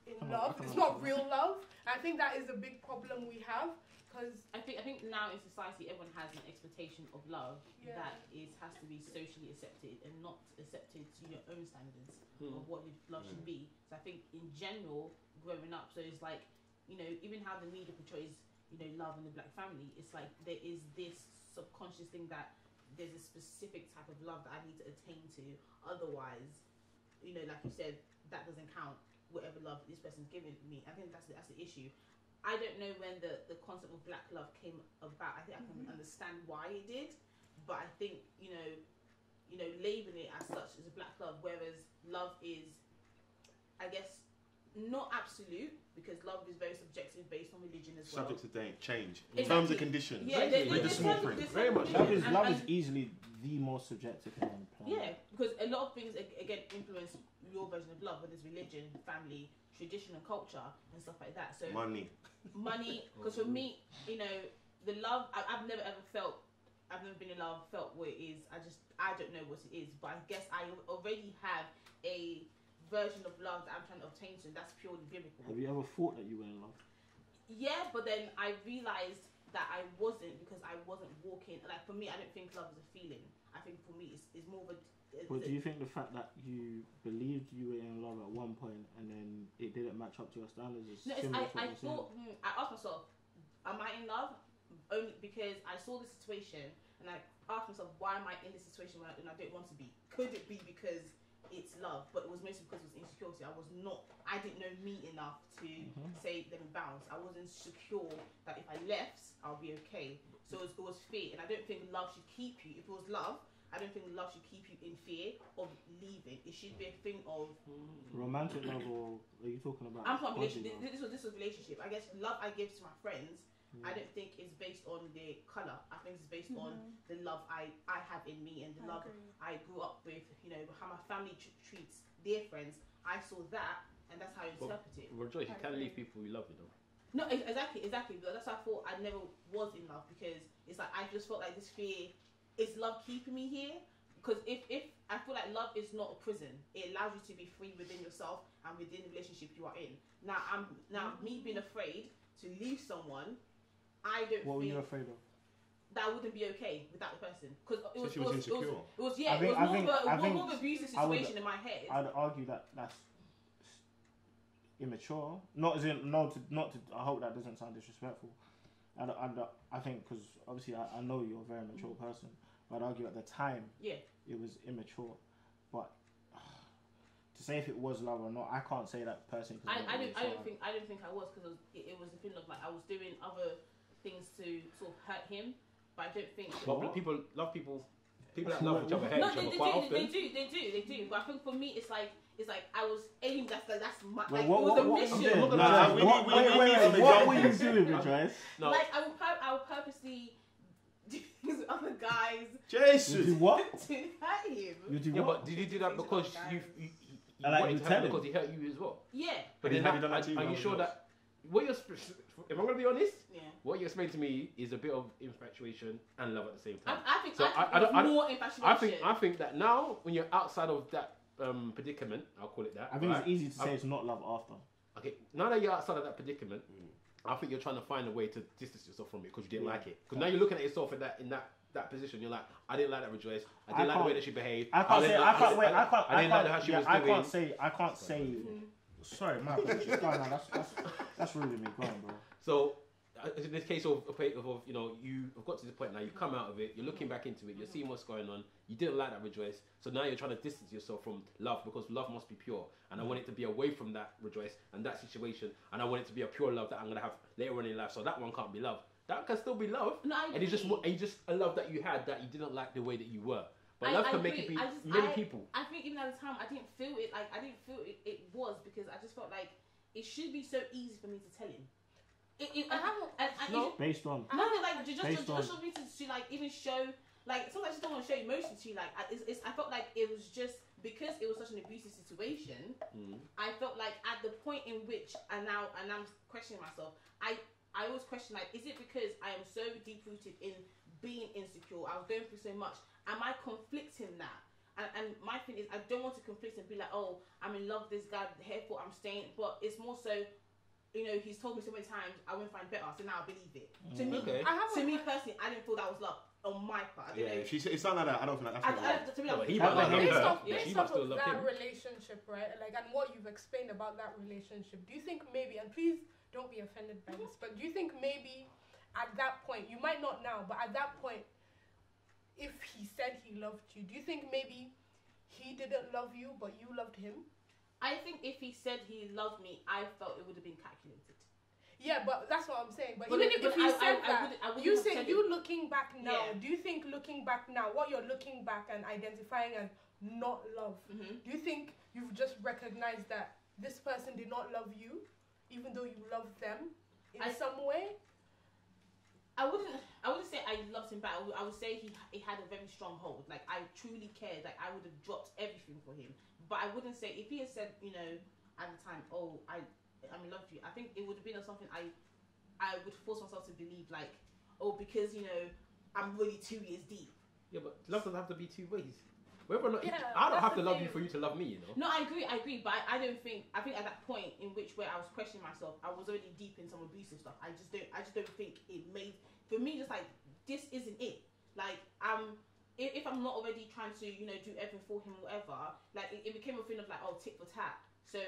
in love. It's not real love. And I think that is a big problem we have because I think now in society everyone has an expectation of love that has to be socially accepted and not accepted to your own standards of what love should be. So I think in general, growing up, so it's like, you know, even how the media portrays, you know, love in the black family, it's like there is this subconscious thing that there's a specific type of love that I need to attain to. Otherwise, you know, like you said, that doesn't count. Whatever love this person's giving me, I think that's the issue. I don't know when the concept of black love came about. I think I can understand why it did, but I think you know, labeling it as such as a black love, whereas love is, I guess, not absolute because love is very subjective based on religion as well. Subject to change. Exactly. Terms and conditions. Yeah, with the small print. Very much. Love is easily the most subjective thing on the planet. Yeah, because a lot of things again influence your version of love, whether it's religion, family, tradition, and culture, and stuff like that. So Money. because for me, you know, the love I've never ever felt. I've never been in love, felt what it is. I don't know what it is, but I guess I already have a version of love that I'm trying to obtain to, and that's purely biblical. Have you ever thought that you were in love? Yeah, but then I realized that I wasn't because I wasn't walking. Like for me, I don't think love is a feeling. I think for me, it's more of a. But do you think the fact that you believed you were in love at one point and then it didn't match up to your standards is No, similar to what I you're saying? thought. I asked myself, am I in love? Only because I saw the situation and I asked myself, why am I in this situation when I don't want to be? Could it be because it's love? But it was mostly because it was insecurity. I didn't know me enough to say let me bounce. I wasn't secure that if I left, I'll be okay. So it was fear, and I don't think love should keep you. If it was love, I don't think love should keep you in fear of leaving. It should be a thing of romantic love, or are you talking about? I'm talking bonding relationship. love? This was relationship. I guess love I give to my friends. I don't think it's based on their colour. I think it's based on the love I have in me and the love I grew up with. You know, how my family treats their friends. I saw that, and that's how I interpret it. Rejoice, you can't leave people you love, you know. No, exactly. But that's why I thought I never was in love, because it's like I just felt like this fear. Is love keeping me here? Because if I feel like love is not a prison, it allows you to be free within yourself and within the relationship you are in. Now me being afraid to leave someone, I don't. What were you afraid of? That I wouldn't be okay without the person, because it was insecure. It was more of an abusive situation in my head. I'd argue that that's immature. Not as in not to. I hope that doesn't sound disrespectful. I think because obviously I know you're a very mature person. But I'd argue at the time, it was immature. But to say if it was love or not, I can't say that personally. I don't think I was, because it was the thing of like I was doing other things to sort of hurt him, but I don't think. But people love people. People that love each other hate No, each other they quite often. do. But I think for me, it's like it's like I was aiming. That's my. Well, Like, what it was a were you mission. doing? What What were you doing, Rejoice? No. Like I would purposely do things with other guys You do Jason. what? to hurt him. You do Yeah, what? but did you do that because you And like, wanted you to tell hurt him him. because he hurt you as well? Yeah. But Have then you done that to you, are you man? sure that what you're? If I'm gonna be honest, Yeah. what you explained to me is a bit of infatuation and love at the same time. I think So I think it was more infatuation. I think that now when you're outside of that predicament, I'll call it that. I think right? it's easy to say it's not love after. Okay, now that you're outside of that predicament, I think you're trying to find a way to distance yourself from it because you didn't like it. Because now you're looking at yourself in that position. You're like, I didn't like that Rejoice. I didn't like the way that she behaved. I can't say. I can't wait. I didn't like how she was I doing. can't say. I can't say. Sorry, my apologies. No, that's rude of me. Go on, bro. So, in this case of you know, you've got to the point now, you've come out of it, you're looking back into it, you're seeing what's going on, you didn't like that Rejoice, so now you're trying to distance yourself from love because love must be pure, and I want it to be away from that Rejoice and that situation, and I want it to be a pure love that I'm going to have later on in life, so that one can't be love. That can still be love, No, I and it's agree. just a love that you had that you didn't like the way that you were. But I love can make agree. it be I many people. I think even at the time I didn't feel it. Like I didn't feel it was because I just felt like it should be so easy for me to tell him. Based on. No, like just Based on. for me to like even show like sometimes I just don't want to show emotion to you. Like I felt like it was just because it was such an abusive situation. I felt like at the point in which and I'm questioning myself. I always question like, is it because I am so deep rooted in being insecure? I was going through so much. Am I conflicting that? And my thing is, I don't want to conflict and be like, oh, I'm in love with this guy, therefore I'm staying. But it's more so, you know, he's told me so many times I won't find better, so now I believe it. To me, Okay. to me personally, I didn't feel that was love on my part. I don't know. Yeah, it sounds like that. I don't think that's not love. To me, that was He might might love love her. her. Based She off might still of love that him. relationship, right? Like, and what you've explained about that relationship, do you think maybe, and please don't be offended by this, but do you think maybe at that point, you might not now, but at that point, if he said he loved you, do you think maybe he didn't love you, but you loved him? I think if he said he loved me, I felt it would have been calculated. Yeah, but that's what I'm saying. But But even if he said that, I wouldn't you have say said you it. looking back now, Yeah. do you think looking back now, what you're looking back and identifying as not love, do you think you've just recognized that this person did not love you, even though you loved them in some way? I wouldn't say I loved him back. I would say he had a very strong hold. Like I truly cared. Like I would have dropped everything for him. But I wouldn't say if he had said, you know, at the time, oh, I'm in love with you. I think it would have been something I would force myself to believe. Like, oh, because you know, I'm really 2 years deep. Yeah, but love doesn't have to be two ways. Whether or not Yeah, I don't that's have to the love you thing. for you to love me, you know. No, I agree, but I don't think. I think at that point in which where I was questioning myself, I was already deep in some abusive stuff. I just don't think it made for me. Just like this isn't it. Like if I'm not already trying to do everything for him, or whatever. Like it became a thing of like tit for tat. So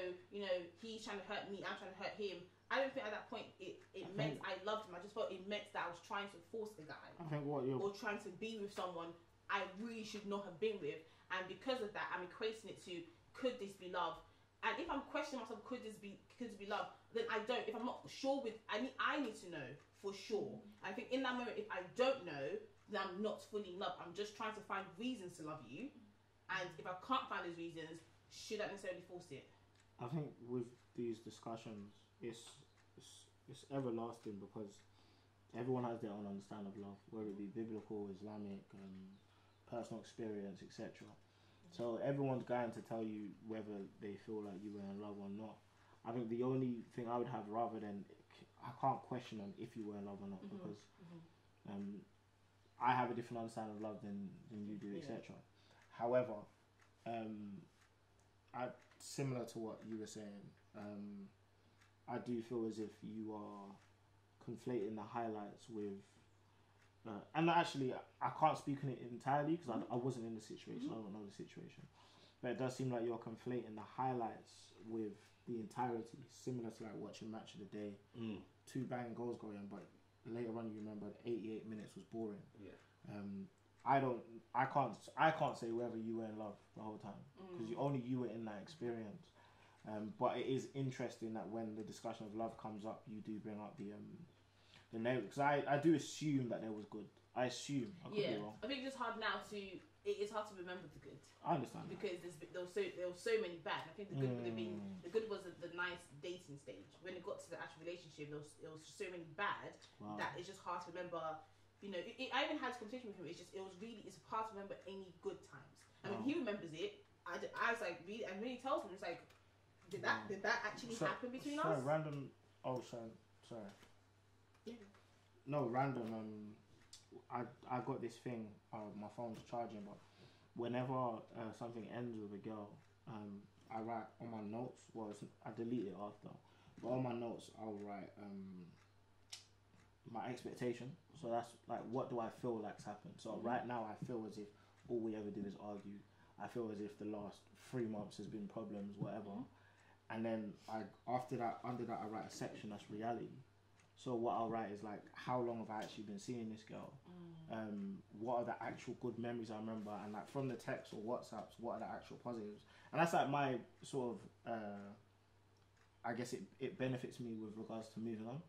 he's trying to hurt me, I'm trying to hurt him. I don't think at that point it meant I loved him. I just felt it meant that I was trying to force the guy or trying to be with someone I really should not have been with, and because of that, I'm equating it to could this be love? And if I'm questioning myself, could this be love? Then I don't. If I'm not sure I need to know for sure. I think in that moment, if I don't know, then I'm not fully in love. I'm just trying to find reasons to love you, and if I can't find those reasons, should I necessarily force it? I think with these discussions, it's everlasting because everyone has their own understanding of love, whether it be biblical, Islamic, personal experience, etc. So everyone's going to tell you whether they feel like you were in love or not. I think the only thing I would have rather than I can't question them if you were in love or not because I have a different understanding of love than you do, etc. However, similar to what you were saying, I do feel as if you are conflating the highlights with and actually I can't speak on it entirely because I wasn't in the situation. I don't know the situation, but it does seem like you're conflating the highlights with the entirety, similar to like watching Match of the Day, 2 bang goals going, but later on you remember 88 minutes was boring. I can't say whether you were in love the whole time because only you were in that experience. But it is interesting that when the discussion of love comes up, you do bring up the negative, because I do assume that there was good. I assume. I could be wrong. I think it's hard now to it is hard to remember the good. I understand. Because there was so many bad. I think the good would have been, the good was the nice dating stage. When it got to the actual relationship, there was just so many bad that it's just hard to remember. You know, I even had this conversation with him. It's hard to remember any good times. I mean, he remembers it. I was like, really, and when he tells me, it's like, did that actually happen between us? Random. Oh, sorry. Yeah. No, random. I got this thing. My phone's charging, but whenever something ends with a girl, I write on my notes. Well, I delete it after, but on my notes I'll write my expectation. So that's like, what do I feel like's happened? So right now I feel as if all we ever do is argue. I feel as if the last 3 months has been problems, whatever. And then after that, under that, I write a section that's reality. So what I'll write is like, how long have I actually been seeing this girl? What are the actual good memories I remember? And like from the text or WhatsApps, what are the actual positives? And that's like my sort of, I guess it benefits me with regards to moving on.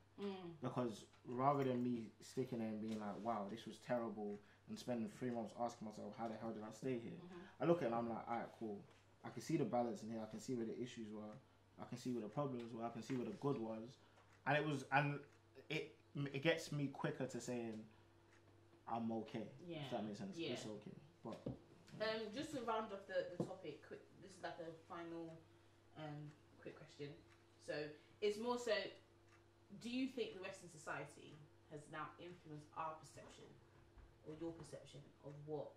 Because rather than me sticking there and being like, wow, this was terrible, and spending 3 months asking myself, how the hell did I stay here? I look at it and I'm like, alright, cool. I can see the balance in here. I can see where the issues were. I can see where the problems were. I can see where the good was. And it gets me quicker to saying I'm okay. Yeah. If that makes sense. Yeah. It's okay. But just to round off the topic, quick. This is like a final quick question. So it's more so, do you think the Western society has now influenced our perception or your perception of what,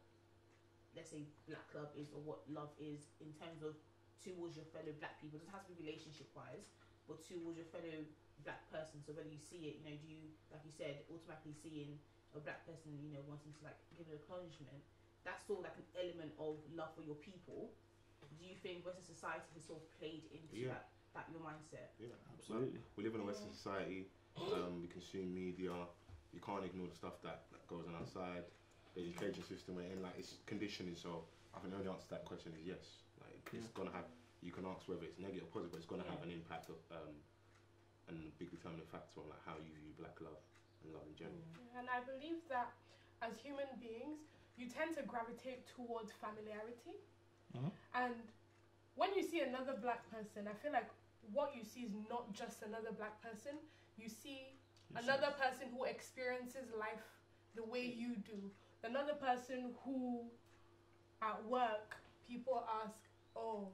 let's say, black love is or what love is in terms of towards your fellow black people? It doesn't have to be relationship wise, but towards your fellow black person. So whether you see it, you know, do you, like you said, automatically seeing a black person, you know, wanting to like give an acknowledgement, that's sort of like an element of love for your people. Do you think Western society has sort of played into that your mindset? Yeah, absolutely. We live in a Western society. We consume media. You can't ignore the stuff that goes on outside. The education system we're in, like, it's conditioning. So I think the only answer to that question is yes. Like, it's gonna have. You can ask whether it's negative or positive, but it's gonna have an impact of and a big determining factor on like how you view black love and love in general. And I believe that as human beings, you tend to gravitate towards familiarity. And when you see another black person, I feel like what you see is not just another black person. You see another person who experiences life the way you do. Another person who, at work, people ask, oh,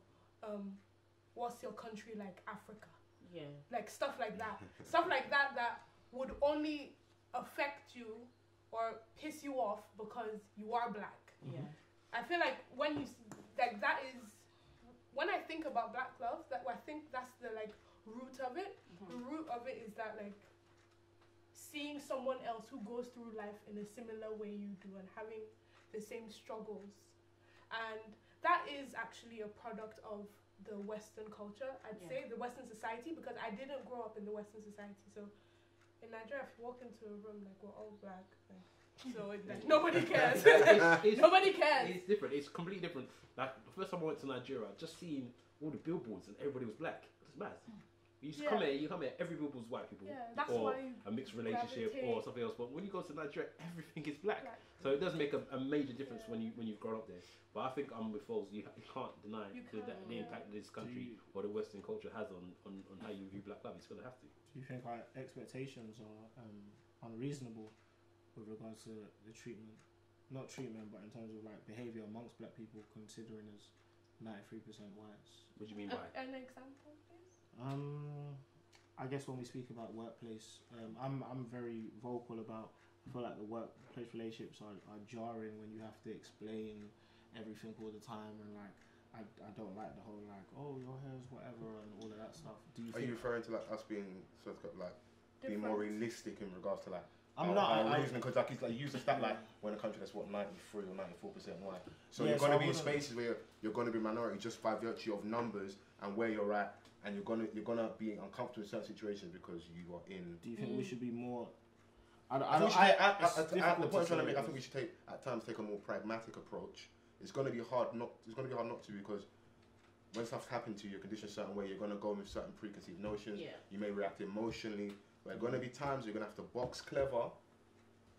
what's your country like? Africa. Yeah. Like stuff like that. Stuff like that that would only affect you or piss you off because you are black. Yeah. I feel like when you like that is when I think about black love, that I think that's the like root of it. The root of it is that like seeing someone else who goes through life in a similar way you do and having the same struggles. And that is actually a product of the Western culture, I'd say, the Western society, because I didn't grow up in the Western society. So in Nigeria, if you walk into a room, like, we're all black, like, so it's like, nobody cares. Nobody cares. It's different. It's completely different. Like, the first time I went to Nigeria, just seeing all the billboards and everybody was black. It's mad. You just come here, every billboard's white people. Yeah, that's or why a mixed relationship or something else. But when you go to Nigeria, everything is black. So it does make a major difference when you've grown up there. But I think I'm with Foles. You can't deny the impact that this country or the Western culture has on how you view black love. It's going to have to. Do you think our expectations are unreasonable with regards to the treatment? Not treatment, but in terms of like behaviour amongst black people, considering as 93% whites. What do you mean by? An example, please. I guess when we speak about workplace, I'm very vocal about. I feel like the workplace relationships are jarring when you have to explain everything all the time, and like I don't like the whole like, oh, your hair's whatever and all of that stuff. Are you referring to like us being sort of like being more realistic in regards to like? I'm not because like he's like use a stat like when a country that's what 93 or 94% white. So you're going to be in spaces where you're going to be minority just by virtue of numbers and where you're at, and you're gonna be uncomfortable in certain situations because you are in. Do you think we should be more? The point I'm trying to make, I think we should at times take a more pragmatic approach. It's going to be hard not to, because when stuff happens to you, you're conditioned a certain way. You're going to go with certain preconceived notions. Yeah. You may react emotionally. There are going to be times you're going to have to box clever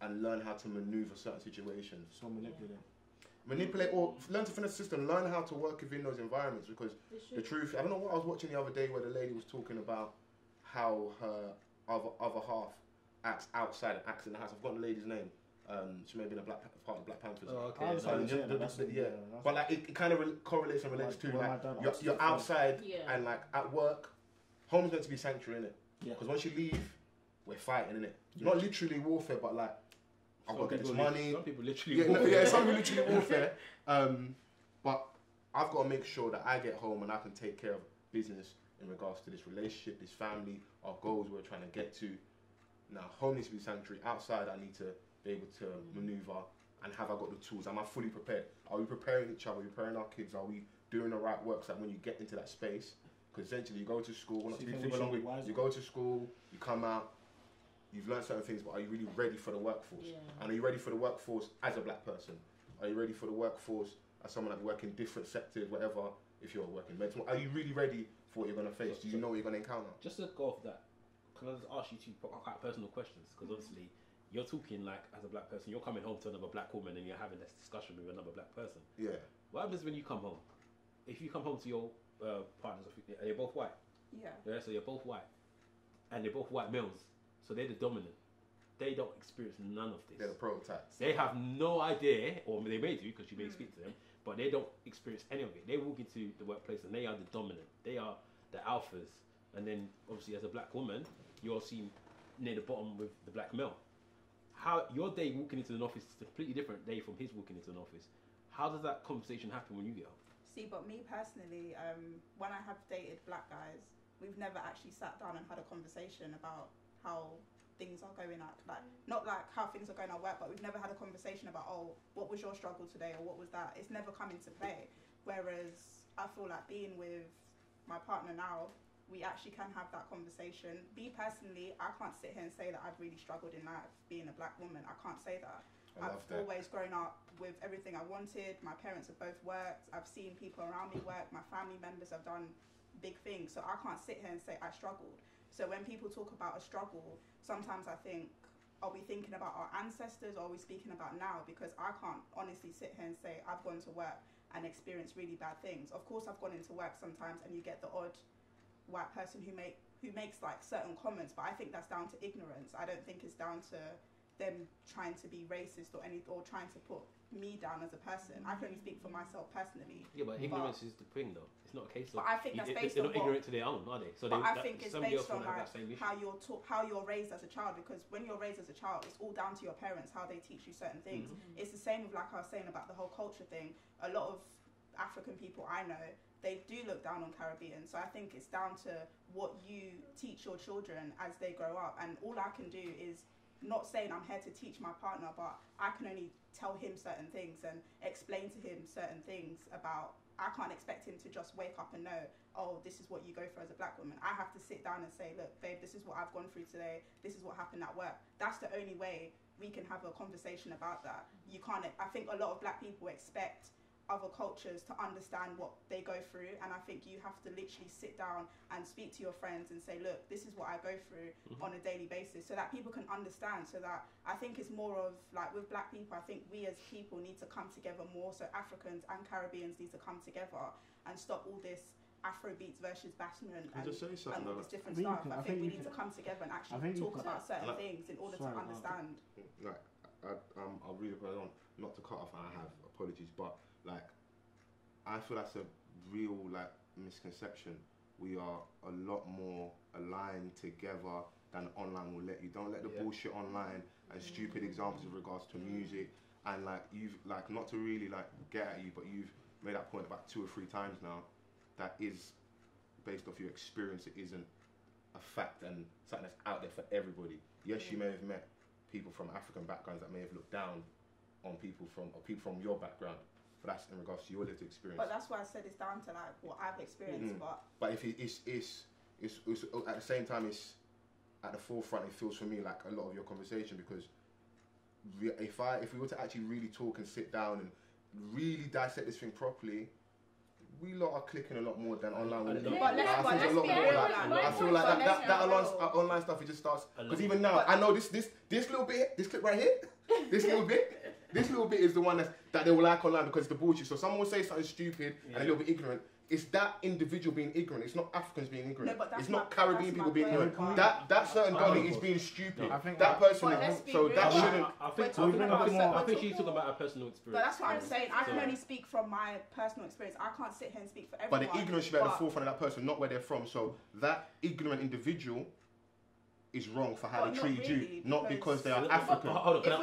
and learn how to maneuver certain situations. So manipulative. manipulate or learn to finesse the system, learn how to work within those environments. Because the truth, I don't know what I was watching the other day where the lady was talking about how her other half acts outside and acts in the house. I've forgotten the lady's name. She may have been a part of the Black Panthers. Oh, okay. Yeah. But like it kind of correlates and relates to like you're outside and like at work. Home is meant to be sanctuary, innit? Yeah. Because once you leave, we're fighting, innit? Not literally warfare, but like I've got to get this money. Some people literally warfare. Some people literally warfare. But I've got to make sure that I get home and I can take care of business in regards to this relationship, this family, our goals we're trying to get to. Now, home needs to be sanctuary. Outside, I need to be able to maneuver and have I got the tools? Am I fully prepared? Are we preparing each other? Are we preparing our kids? Are we doing the right work so that when you get into that space, because essentially you go to school, you go to school, you come out, you've learned certain things, but are you really ready for the workforce? Yeah. And are you ready for the workforce as a black person? Are you ready for the workforce as someone that works in different sectors, whatever, if you're working mental? Are you really ready for what you're going to face? Do you know what you're going to encounter? Just to go off that, can I just ask you two quite personal questions? Because obviously, you're talking like as a black person, you're coming home to another black woman and you're having this discussion with another black person. Yeah. What happens when you come home? If you come home to your partners, are they both white? Yeah. Yeah, so you're both white. And they're both white males. So they're the dominant. They don't experience none of this. They're the prototypes. They have no idea, or they may do because you may speak to them, but they don't experience any of it. They walk into the workplace and they are the dominant. They are the alphas. And then obviously as a black woman, you're seen near the bottom with the black male. How your day walking into an office is a completely different day from his walking into an office. How does that conversation happen when you get home? See, but me personally, when I have dated black guys, we've never actually sat down and had a conversation about how things are going at, like, not like how things are going at work, but we've never had a conversation about, oh, what was your struggle today, or what was that? It's never come into play. Whereas I feel like being with my partner now, we actually can have that conversation. Me personally, I can't sit here and say that I've really struggled in life being a black woman. I can't say that. I've always grown up with everything I wanted. My parents have both worked. I've seen people around me work. My family members have done big things. So I can't sit here and say I struggled. So when people talk about a struggle, sometimes I think, are we thinking about our ancestors, or are we speaking about now? Because I can't honestly sit here and say I've gone to work and experienced really bad things. Of course, I've gone into work sometimes and you get the odd white person who makes like certain comments, but I think that's down to ignorance. I don't think it's down to them trying to be racist or trying to put me down as a person. I can only speak for myself personally. Yeah, but ignorance is the thing, though. It's not a case of. But I think that's based they're on not ignorant to their own, are they? So I think it's based on like how you're raised as a child. Because when you're raised as a child, it's all down to your parents how they teach you certain things. It's the same with like I was saying about the whole culture thing. A lot of African people I know, they do look down on Caribbean. So I think it's down to what you teach your children as they grow up. And all I can do is, not saying I'm here to teach my partner, but I can only tell him certain things and explain to him certain things about, I can't expect him to just wake up and know, oh, this is what you go through as a black woman. I have to sit down and say, look, babe, this is what I've gone through today. This is what happened at work. That's the only way we can have a conversation about that. You can't, I think a lot of black people expect other cultures to understand what they go through, and I think you have to literally sit down and speak to your friends and say, look, this is what I go through on a daily basis, so that people can understand. So that I think it's more of like with black people, I think we as people need to come together more. So Africans and Caribbeans need to come together and stop all this Afrobeats versus Bashment and all this different stuff. I think we need to come together and actually talk about certain things in order to understand. Like, I'll really put it on, not to cut off, and I have apologies, but like, I feel that's a real like misconception. We are a lot more aligned together than online will let you. Don't let the bullshit online and stupid examples with regards to music, and like you've like, not to really like get at you, but you've made that point about 2 or 3 times now. That is based off your experience. It isn't a fact and something that's out there for everybody. Yes, you may have met people from African backgrounds that may have looked down on people from your background. But that's in regards to your lived experience. But that's why I said it's down to like what I've experienced. But if it's at the same time, it's at the forefront. It feels for me like a lot of your conversation, because if we were to actually really talk and sit down and really dissect this thing properly, we lot are clicking a lot more than online. I feel like that online stuff, it just starts, because even now I know this little bit, this clip right here, this little bit. This little bit is the one that they will like online because it's the bullshit. So someone will say something stupid and a little bit ignorant. It's that individual being ignorant. It's not Africans being ignorant. No, it's not Caribbean people being ignorant. point. That certain dolly is being stupid. I think that person. But let's be So real. that shouldn't. I think she's talking about her personal experience. But that's what I'm saying. I can So- only speak from my personal experience. I can't sit here and speak for But everyone. the ignorance should be at the forefront of that person, not where they're from. So that ignorant individual is wrong for how But they not treat you, really, not because they are But- African. Hold on, If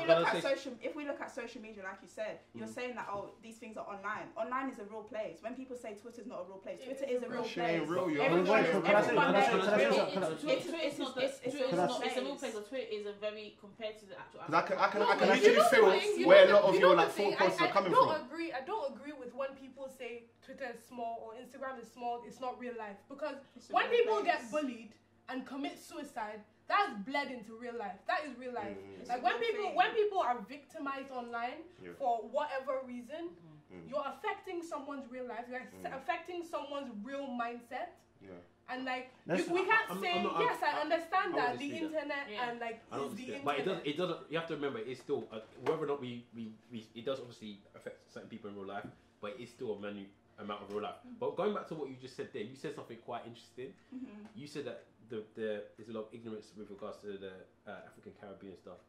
we look at social media, like you said, you're saying that these things are online. Online is a real place. When people say Twitter's not a real place, Twitter is a real Shit place. ain't real, yo. Everyone Wait, is- can I say- everyone can I say- there can I say is real. something? It's not a real place. place, but Twitter is a very, compared to the actual. Because I can No, but literally you know feel the thing, you where a know lot the- of you your know like the thing, thought process are coming I from. don't agree with when people say Twitter is small or Instagram is small. It's not real life, because It's a when real people place. get bullied and commit suicide, that's bled into real life. That is real life. It's Like a when real people thing. are victimized online Yeah. for whatever reason, you're affecting someone's real life. You're affecting someone's real mindset. Yeah. And like Let's- we can't I'm say not- yes. I understand I that won't the dispute that. internet Yeah. and like I don't is the understand. But internet. it doesn't. You have to remember, it's still whether or not we it does obviously affect certain people in real life, but it's still a amount of real life. But going back to what you just said there, you said something quite interesting. You said that there's a lot of ignorance with regards to the African Caribbean stuff,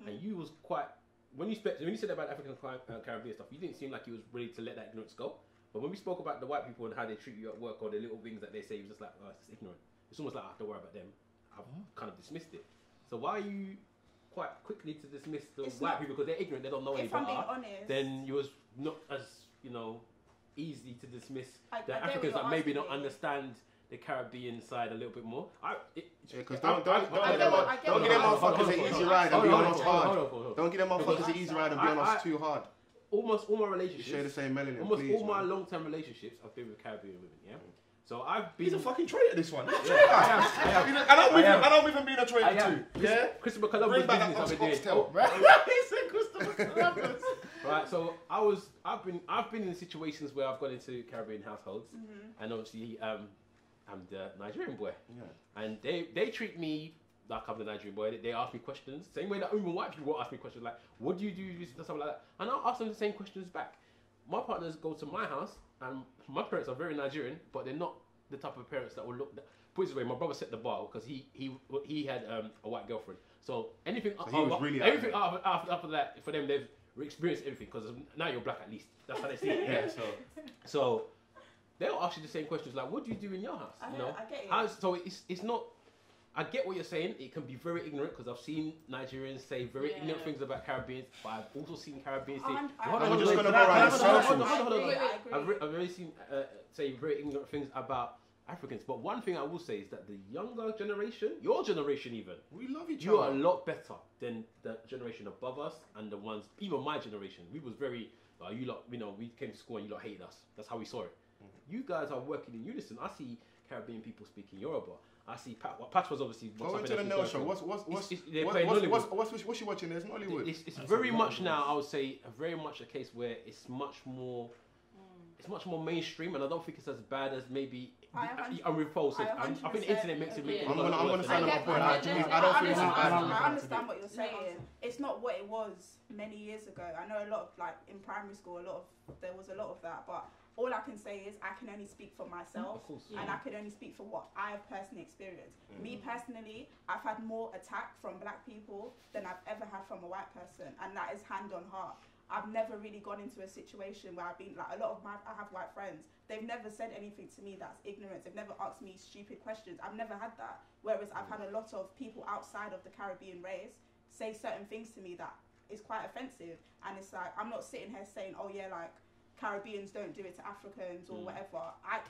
and you was quite when you said about African Caribbean stuff, you didn't seem like you was ready to let that ignorance go. But when we spoke about the white people and how they treat you at work or the little things that they say, you was just like, oh, it's just ignorant. It's almost like I have to worry about them. I've kind of dismissed it. So why are you quite quickly to dismiss the It's white not- people because they're ignorant, they don't know any If I'm being better? honest, Then you was not as easy to dismiss I the get what Africans you're that maybe don't asking me. understand the Caribbean side a little bit more. Because I don't get give them what- motherfuckers an easy ride and be on us hard. Hold on. Don't give them motherfuckers an easy ride and be on us too hard. Almost all my You relationships, share the same melanin, almost please. all my man. long-term relationships, I've been with Caribbean women. Yeah. So I've been. He's a fucking traitor, this one. I am. And I'm even being a I traitor am. too. Yeah? Christopher Columbus Bring back business that I've been oxtail, doing. bro. He said Christopher Columbus. Right, so I've been in situations where I've gone into Caribbean households, and obviously I'm the Nigerian boy, and they treat me like I'm the Nigerian boy. They ask me questions, same way that even white people will ask me questions like, "What do you do?" This and stuff like that, and I'll ask them the same questions back. My partners go to my house, and my parents are very Nigerian, but they're not the type of parents that will look. Put it this way, my brother set the bar because he had a white girlfriend. So anything he was really everything after that for them, they've experienced everything because now you're black at least. That's how they see it. Yeah. So they'll ask you the same questions like, "What do you do in your house?" I get it. So it's not. I get what you're saying. It can be very ignorant because I've seen Nigerians say very ignorant things about Caribbeans, but I've also seen Caribbeans say. I'm just gonna go around in circles. I've really seen say very ignorant things about Africans. But one thing I will say is that the younger generation, your generation even, We love each you other. are a lot better than the generation above us and the ones, even my generation. We was very, you lot, we came to school and you lot hated us. That's how we saw it. You guys are working in unison. I see Caribbean people speaking Yoruba. I see Pat was obviously. Go into the Nell show. What's she watching? There's Nollywood. It's very much now. I would say very much a case where it's much more. It's much more mainstream, and I don't think it's as bad as maybe RuPaul said. I think the internet makes it. I'm gonna stand on my point. I don't think it's bad. I understand what you're saying. It's not what it was many years ago. I know a lot of in primary school, there was a lot of that, but. All I can say is I can only speak for myself, and I can only speak for what I've personally experienced. Me personally, I've had more attack from black people than I've ever had from a white person, and that is hand on heart. I've never really gone into a situation where I've been like I have white friends. They've never said anything to me that's ignorance. They've never asked me stupid questions. I've never had that. Whereas I've had a lot of people outside of the Caribbean race say certain things to me that is quite offensive, and it's like I'm not sitting here saying, oh yeah, like. Caribbeans don't do it to Africans or whatever.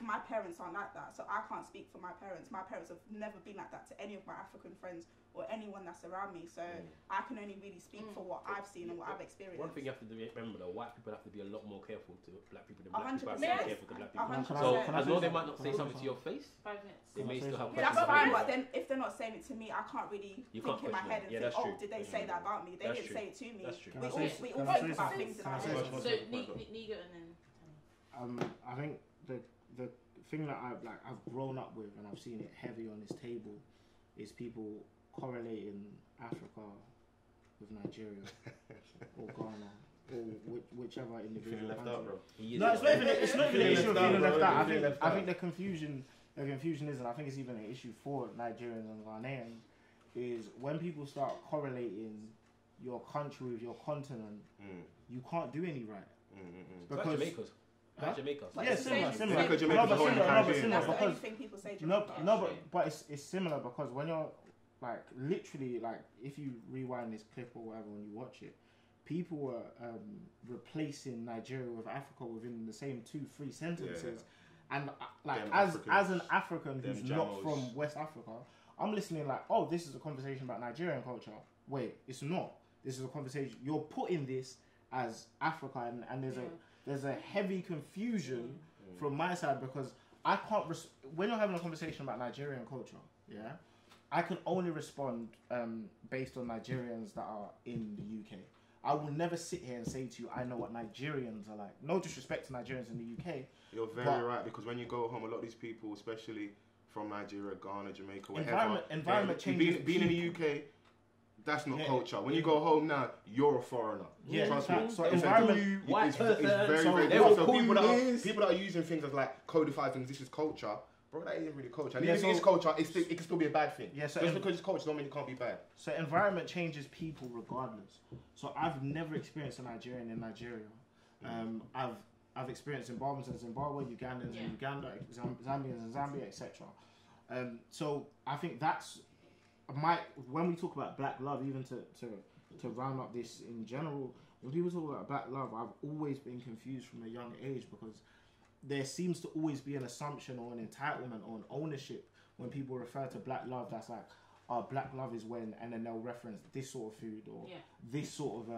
My parents aren't like that, so I can't speak for my parents. My parents have never been like that to any of my African friends or anyone that's around me. So I can only really speak for what I've seen and what I've experienced. One thing you have to remember, though, white people have to be a lot more careful to black people than black people have to 100%. be careful to black people. 100%. So as though they might not say something to your face, 5 minutes. they may still have That's questions. fine, but then if they're not saying it to me, I can't really You think can't in my question head it. and Yeah, think, that's oh, true. did they say that about me? They That's didn't true. say it to me. That's true. We Can all I think say about something? things in Can I our say head. something? So Nego and then. I think the thing that I've grown up with and I've seen it heavy on this table is people correlating Africa with Nigeria or Ghana or whichever individual. Feeling left country. out, bro. No, it's not even an issue of feeling left out. I think out. the confusion is, and I think it's even an issue for Nigerians and Ghanaians, is when people start correlating your country with your continent, you can't do any right. Because Jamaica's. Huh? Jamaica. Like, Yeah, it's the same- similar. Like a Jamaica's a whole in the Caribbean. That's the only because thing people say. no, Jamaica. but it's similar because when you're like literally like if you rewind this clip or whatever when you watch it, people were replacing Nigeria with Africa within the same 2-3 sentences, and like Them as an African who's them not Jamos. from West Africa, I'm listening like, oh, this is a conversation about Nigerian culture. Wait, it's not. This is a conversation. You're putting this as Africa, and there's a heavy confusion from my side because I can't. When you're having a conversation about Nigerian culture, yeah, I can only respond based on Nigerians that are in the UK. I will never sit here and say to you, I know what Nigerians are like. No disrespect to Nigerians in the UK. You're very right, because when you go home, a lot of these people, especially from Nigeria, Ghana, Jamaica, whatever, environment changes. Being in the UK, that's not culture. When you go home now, you're a foreigner. Yeah, Trust fact. me. So It's environment, white it's person, very, so very they will different. So call people you that are using things as like codified things. This is culture, bro. That isn't really culture. And Yeah, even so- if it is culture, it can still be a bad thing. Yeah, so Just because it's culture doesn't mean it can't be bad. So environment changes people regardless. So I've never experienced a Nigerian in Nigeria. I've experienced Zimbabweans in Zimbabwe, Ugandans in Uganda, Zambians in Zambia, etc. So I think that's when we talk about black love, even to round up this in general, when people talk about black love, I've always been confused from a young age because there seems to always be an assumption or an entitlement or an ownership when people refer to black love. That's like, black love is when, and then they'll reference this sort of food or this sort of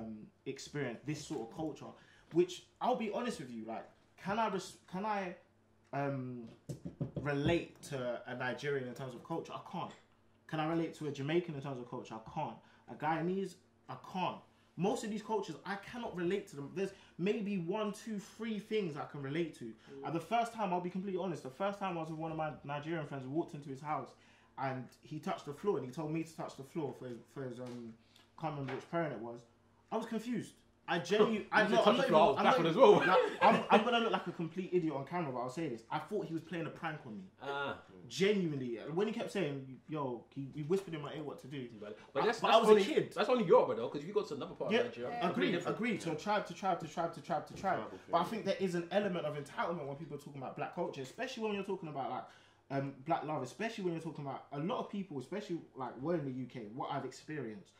experience, this sort of culture. Which I'll be honest with you, like, can I relate to a Nigerian in terms of culture? I can't. Can I relate to a Jamaican in terms of culture? I can't. A Guyanese, I can't. Most of these cultures, I cannot relate to them. There's maybe 1, 2, 3 things I can relate to. And the first time, I'll be completely honest, the first time I was with one of my Nigerian friends, we walked into his house and he touched the floor and he told me to touch the floor for his can't remember which parent it was. I was confused. I'm gonna look like a complete idiot on camera, but I'll say this. I thought he was playing a prank on me. Genuinely. When he kept saying, yo, he whispered in my ear what to do. But I was a kid. That's only Europe, though, because if you go to another part of Nigeria, Agreed. So tribe to tribe. But I think there is an element of entitlement when people are talking about black culture, especially when you're talking about like black love, especially when you're talking about a lot of people, especially like we're in the UK, what I've experienced.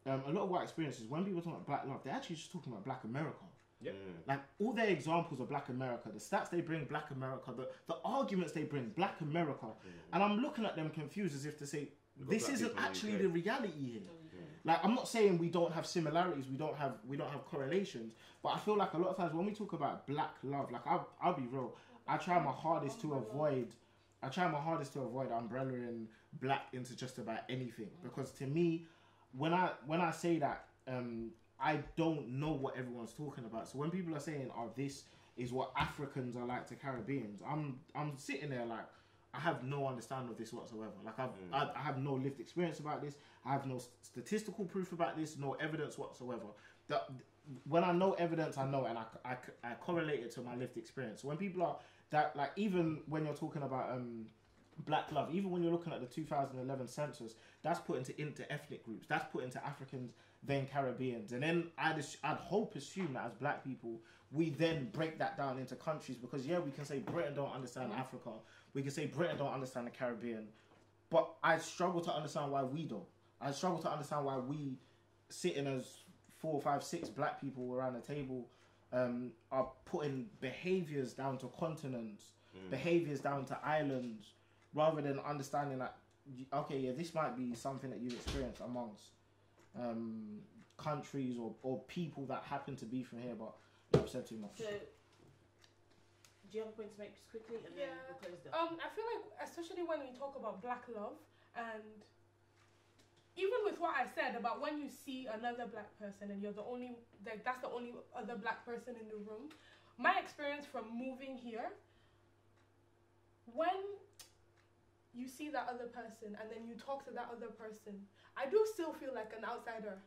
A lot of what I experience is when people talk about black love, they're actually just talking about black America. Yep. Like all their examples of black America, the stats they bring, black America, the arguments they bring, black America. And I'm looking at them confused as if to say, this isn't actually the reality here. Like, I'm not saying we don't have similarities, we don't have correlations, but I feel like a lot of times when we talk about black love, like I'll be real, I try my hardest to avoid umbrellaing black into just about anything, because to me, when I say that, I don't know what everyone's talking about. So when people are saying, "Oh, this is what Africans are like to Caribbeans," I'm sitting there like, I have no understanding of this whatsoever. Like I have no lived experience about this. I have no statistical proof about this. No evidence whatsoever. When I know evidence, I know, and I correlate it to my lived experience. So when people are that, like, even when you're talking about black love, even when you're looking at the 2011 census, that's put into ethnic groups, that's put into Africans, then Caribbeans, and then I'd assume that as black people, we then break that down into countries, because we can say Britain don't understand Africa, we can say Britain don't understand the Caribbean, but I struggle to understand why we don't. I struggle to understand why we, sitting as 4, 5, 6 black people around the table, are putting behaviours down to continents, behaviours down to islands, rather than understanding that, this might be something that you've experienced amongst countries or people that happen to be from here, but I've said too much. So, do you have a point to make just quickly, and then we'll close that? I feel like, especially when we talk about black love, and even with what I said about when you see another black person and you're the only, like, that's the only other black person in the room, my experience from moving here, when you see that other person and then you talk to that other person, I do still feel like an outsider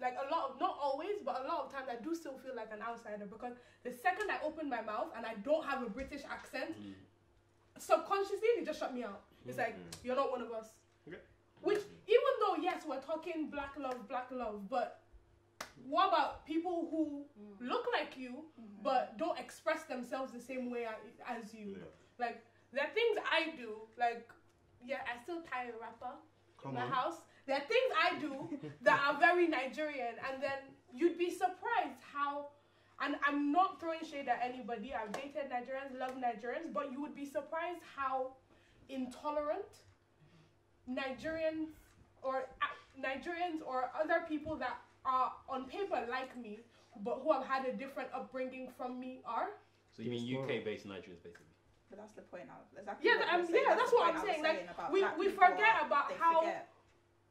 like a lot of, not always, but a lot of times I do still feel like an outsider, because the second I open my mouth and I don't have a British accent, subconsciously they just shut me out. It's like, you're not one of us. Okay. Which, even though, yes, we're talking black love, but what about people who look like you, but don't express themselves the same way as you? Yeah. Like, there are things I do, like, yeah, I still tie a wrapper in my house. There are things I do that are very Nigerian, and then you'd be surprised how, and I'm not throwing shade at anybody, I've dated Nigerians, love Nigerians, but you would be surprised how intolerant Nigerians or other people that are on paper like me, but who have had a different upbringing from me are. So you mean UK-based Nigerians, basically? But that's the point. Exactly. Yeah, that's what I'm saying. Like, we forget about how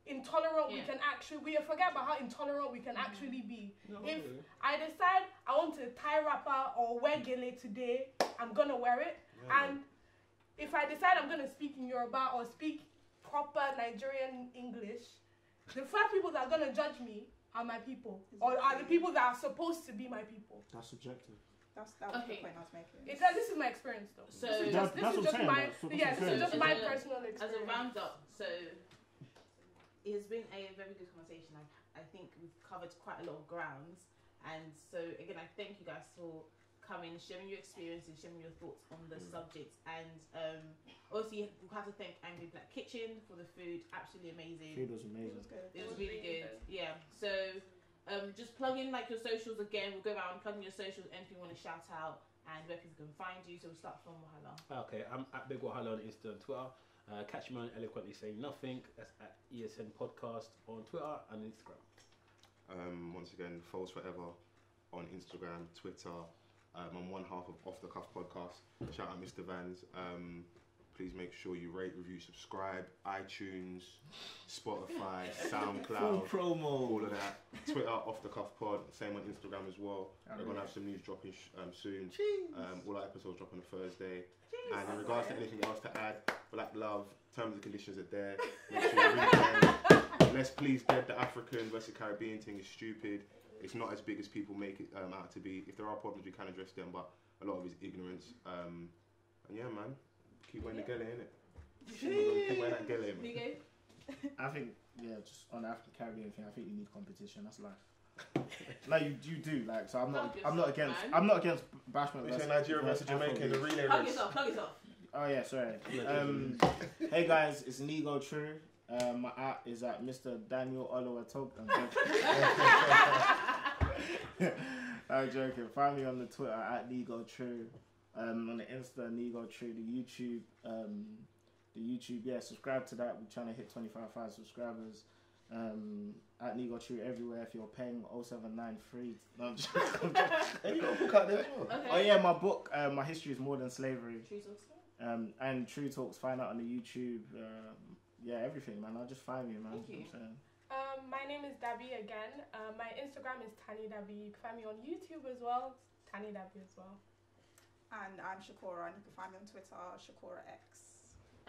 intolerant we can actually. We forget about how intolerant we can actually be. If I decide I want to tie wrapper or wear gele today, I'm gonna wear it. And if I decide I'm gonna speak in Yoruba or speak proper Nigerian English, the first people that are gonna judge me are my people, or are the people that are supposed to be my people. That's subjective. That was the point I was making. This is my experience, though. So this is just my personal experience. As a roundup, so it has been a very good conversation. I think we've covered quite a lot of grounds, and so again, I thank you guys for coming, sharing your experiences, sharing your thoughts on the subject, and also we have to thank Angry Black Kitchen for the food. Absolutely amazing. Food was amazing. It was really good. Yeah. So just plug in like your socials again. We'll go around, plug in your socials, anything you want to shout out, and where people can find you. So we'll start from Wahala. Okay, I'm at Big Wahala on Insta and Twitter. Catch me on Eloquently Saying Nothing. That's at ESN Podcast on Twitter and Instagram. Once again, Foles Forever on Instagram, Twitter. I'm one half of Off the Cuff Podcast. Shout out Mr. Vans. Please make sure you rate, review, subscribe. iTunes, Spotify, SoundCloud, full promo, all of that. Twitter, Off the Cuff Pod. Same on Instagram as well. We're gonna have some news dropping soon. All our episodes drop on a Thursday. And in regards to anything else to add, Black Love, terms and conditions are there. Make sure you read them. Let's please get the African versus Caribbean thing is stupid. It's not as big as people make it out to be. If there are problems, we can address them, but a lot of it is ignorance. And yeah, man, keep wearing the gele, innit? Keep wearing that gele, man. I think, just on the African Caribbean thing, I think you need competition. That's life. Like you do, like, so I'm not against bashment. It's Nigeria versus Jamaica in the relay race. Plug yourself. Oh yeah, sorry. Hey guys, it's Nego True. My app is at Mr. Daniel Oluwatok. I'm joking. Find me on the Twitter at Nego True. On the Insta, Nego True. The YouTube, subscribe to that. We're trying to hit 25,000 subscribers. At Nego True everywhere. If you're paying 0793. No, I'm joking. Hey, you got a book out there as well. Okay. Oh yeah, my book. My history is more than slavery. True Talks. And True Talks. Find out on the YouTube. Everything, man. I'll just find me, man. Thank you. My name is Dabi again. My Instagram is Tani Dabi. You can find me on YouTube as well. It's Tani Dabi as well. And I'm Shakura, and you can find me on Twitter, Shakura X.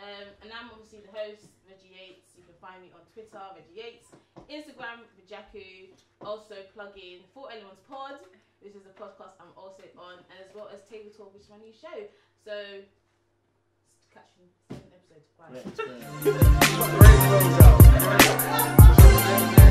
And I'm obviously the host, Reggie Yates. You can find me on Twitter, Reggie Yates, Instagram, Vijaku. Also plug in 4 Elements Pod, which is a podcast I'm also on, and as well as Table Talk, which is my new show. So catch you in the 7th episode. Bye. Great.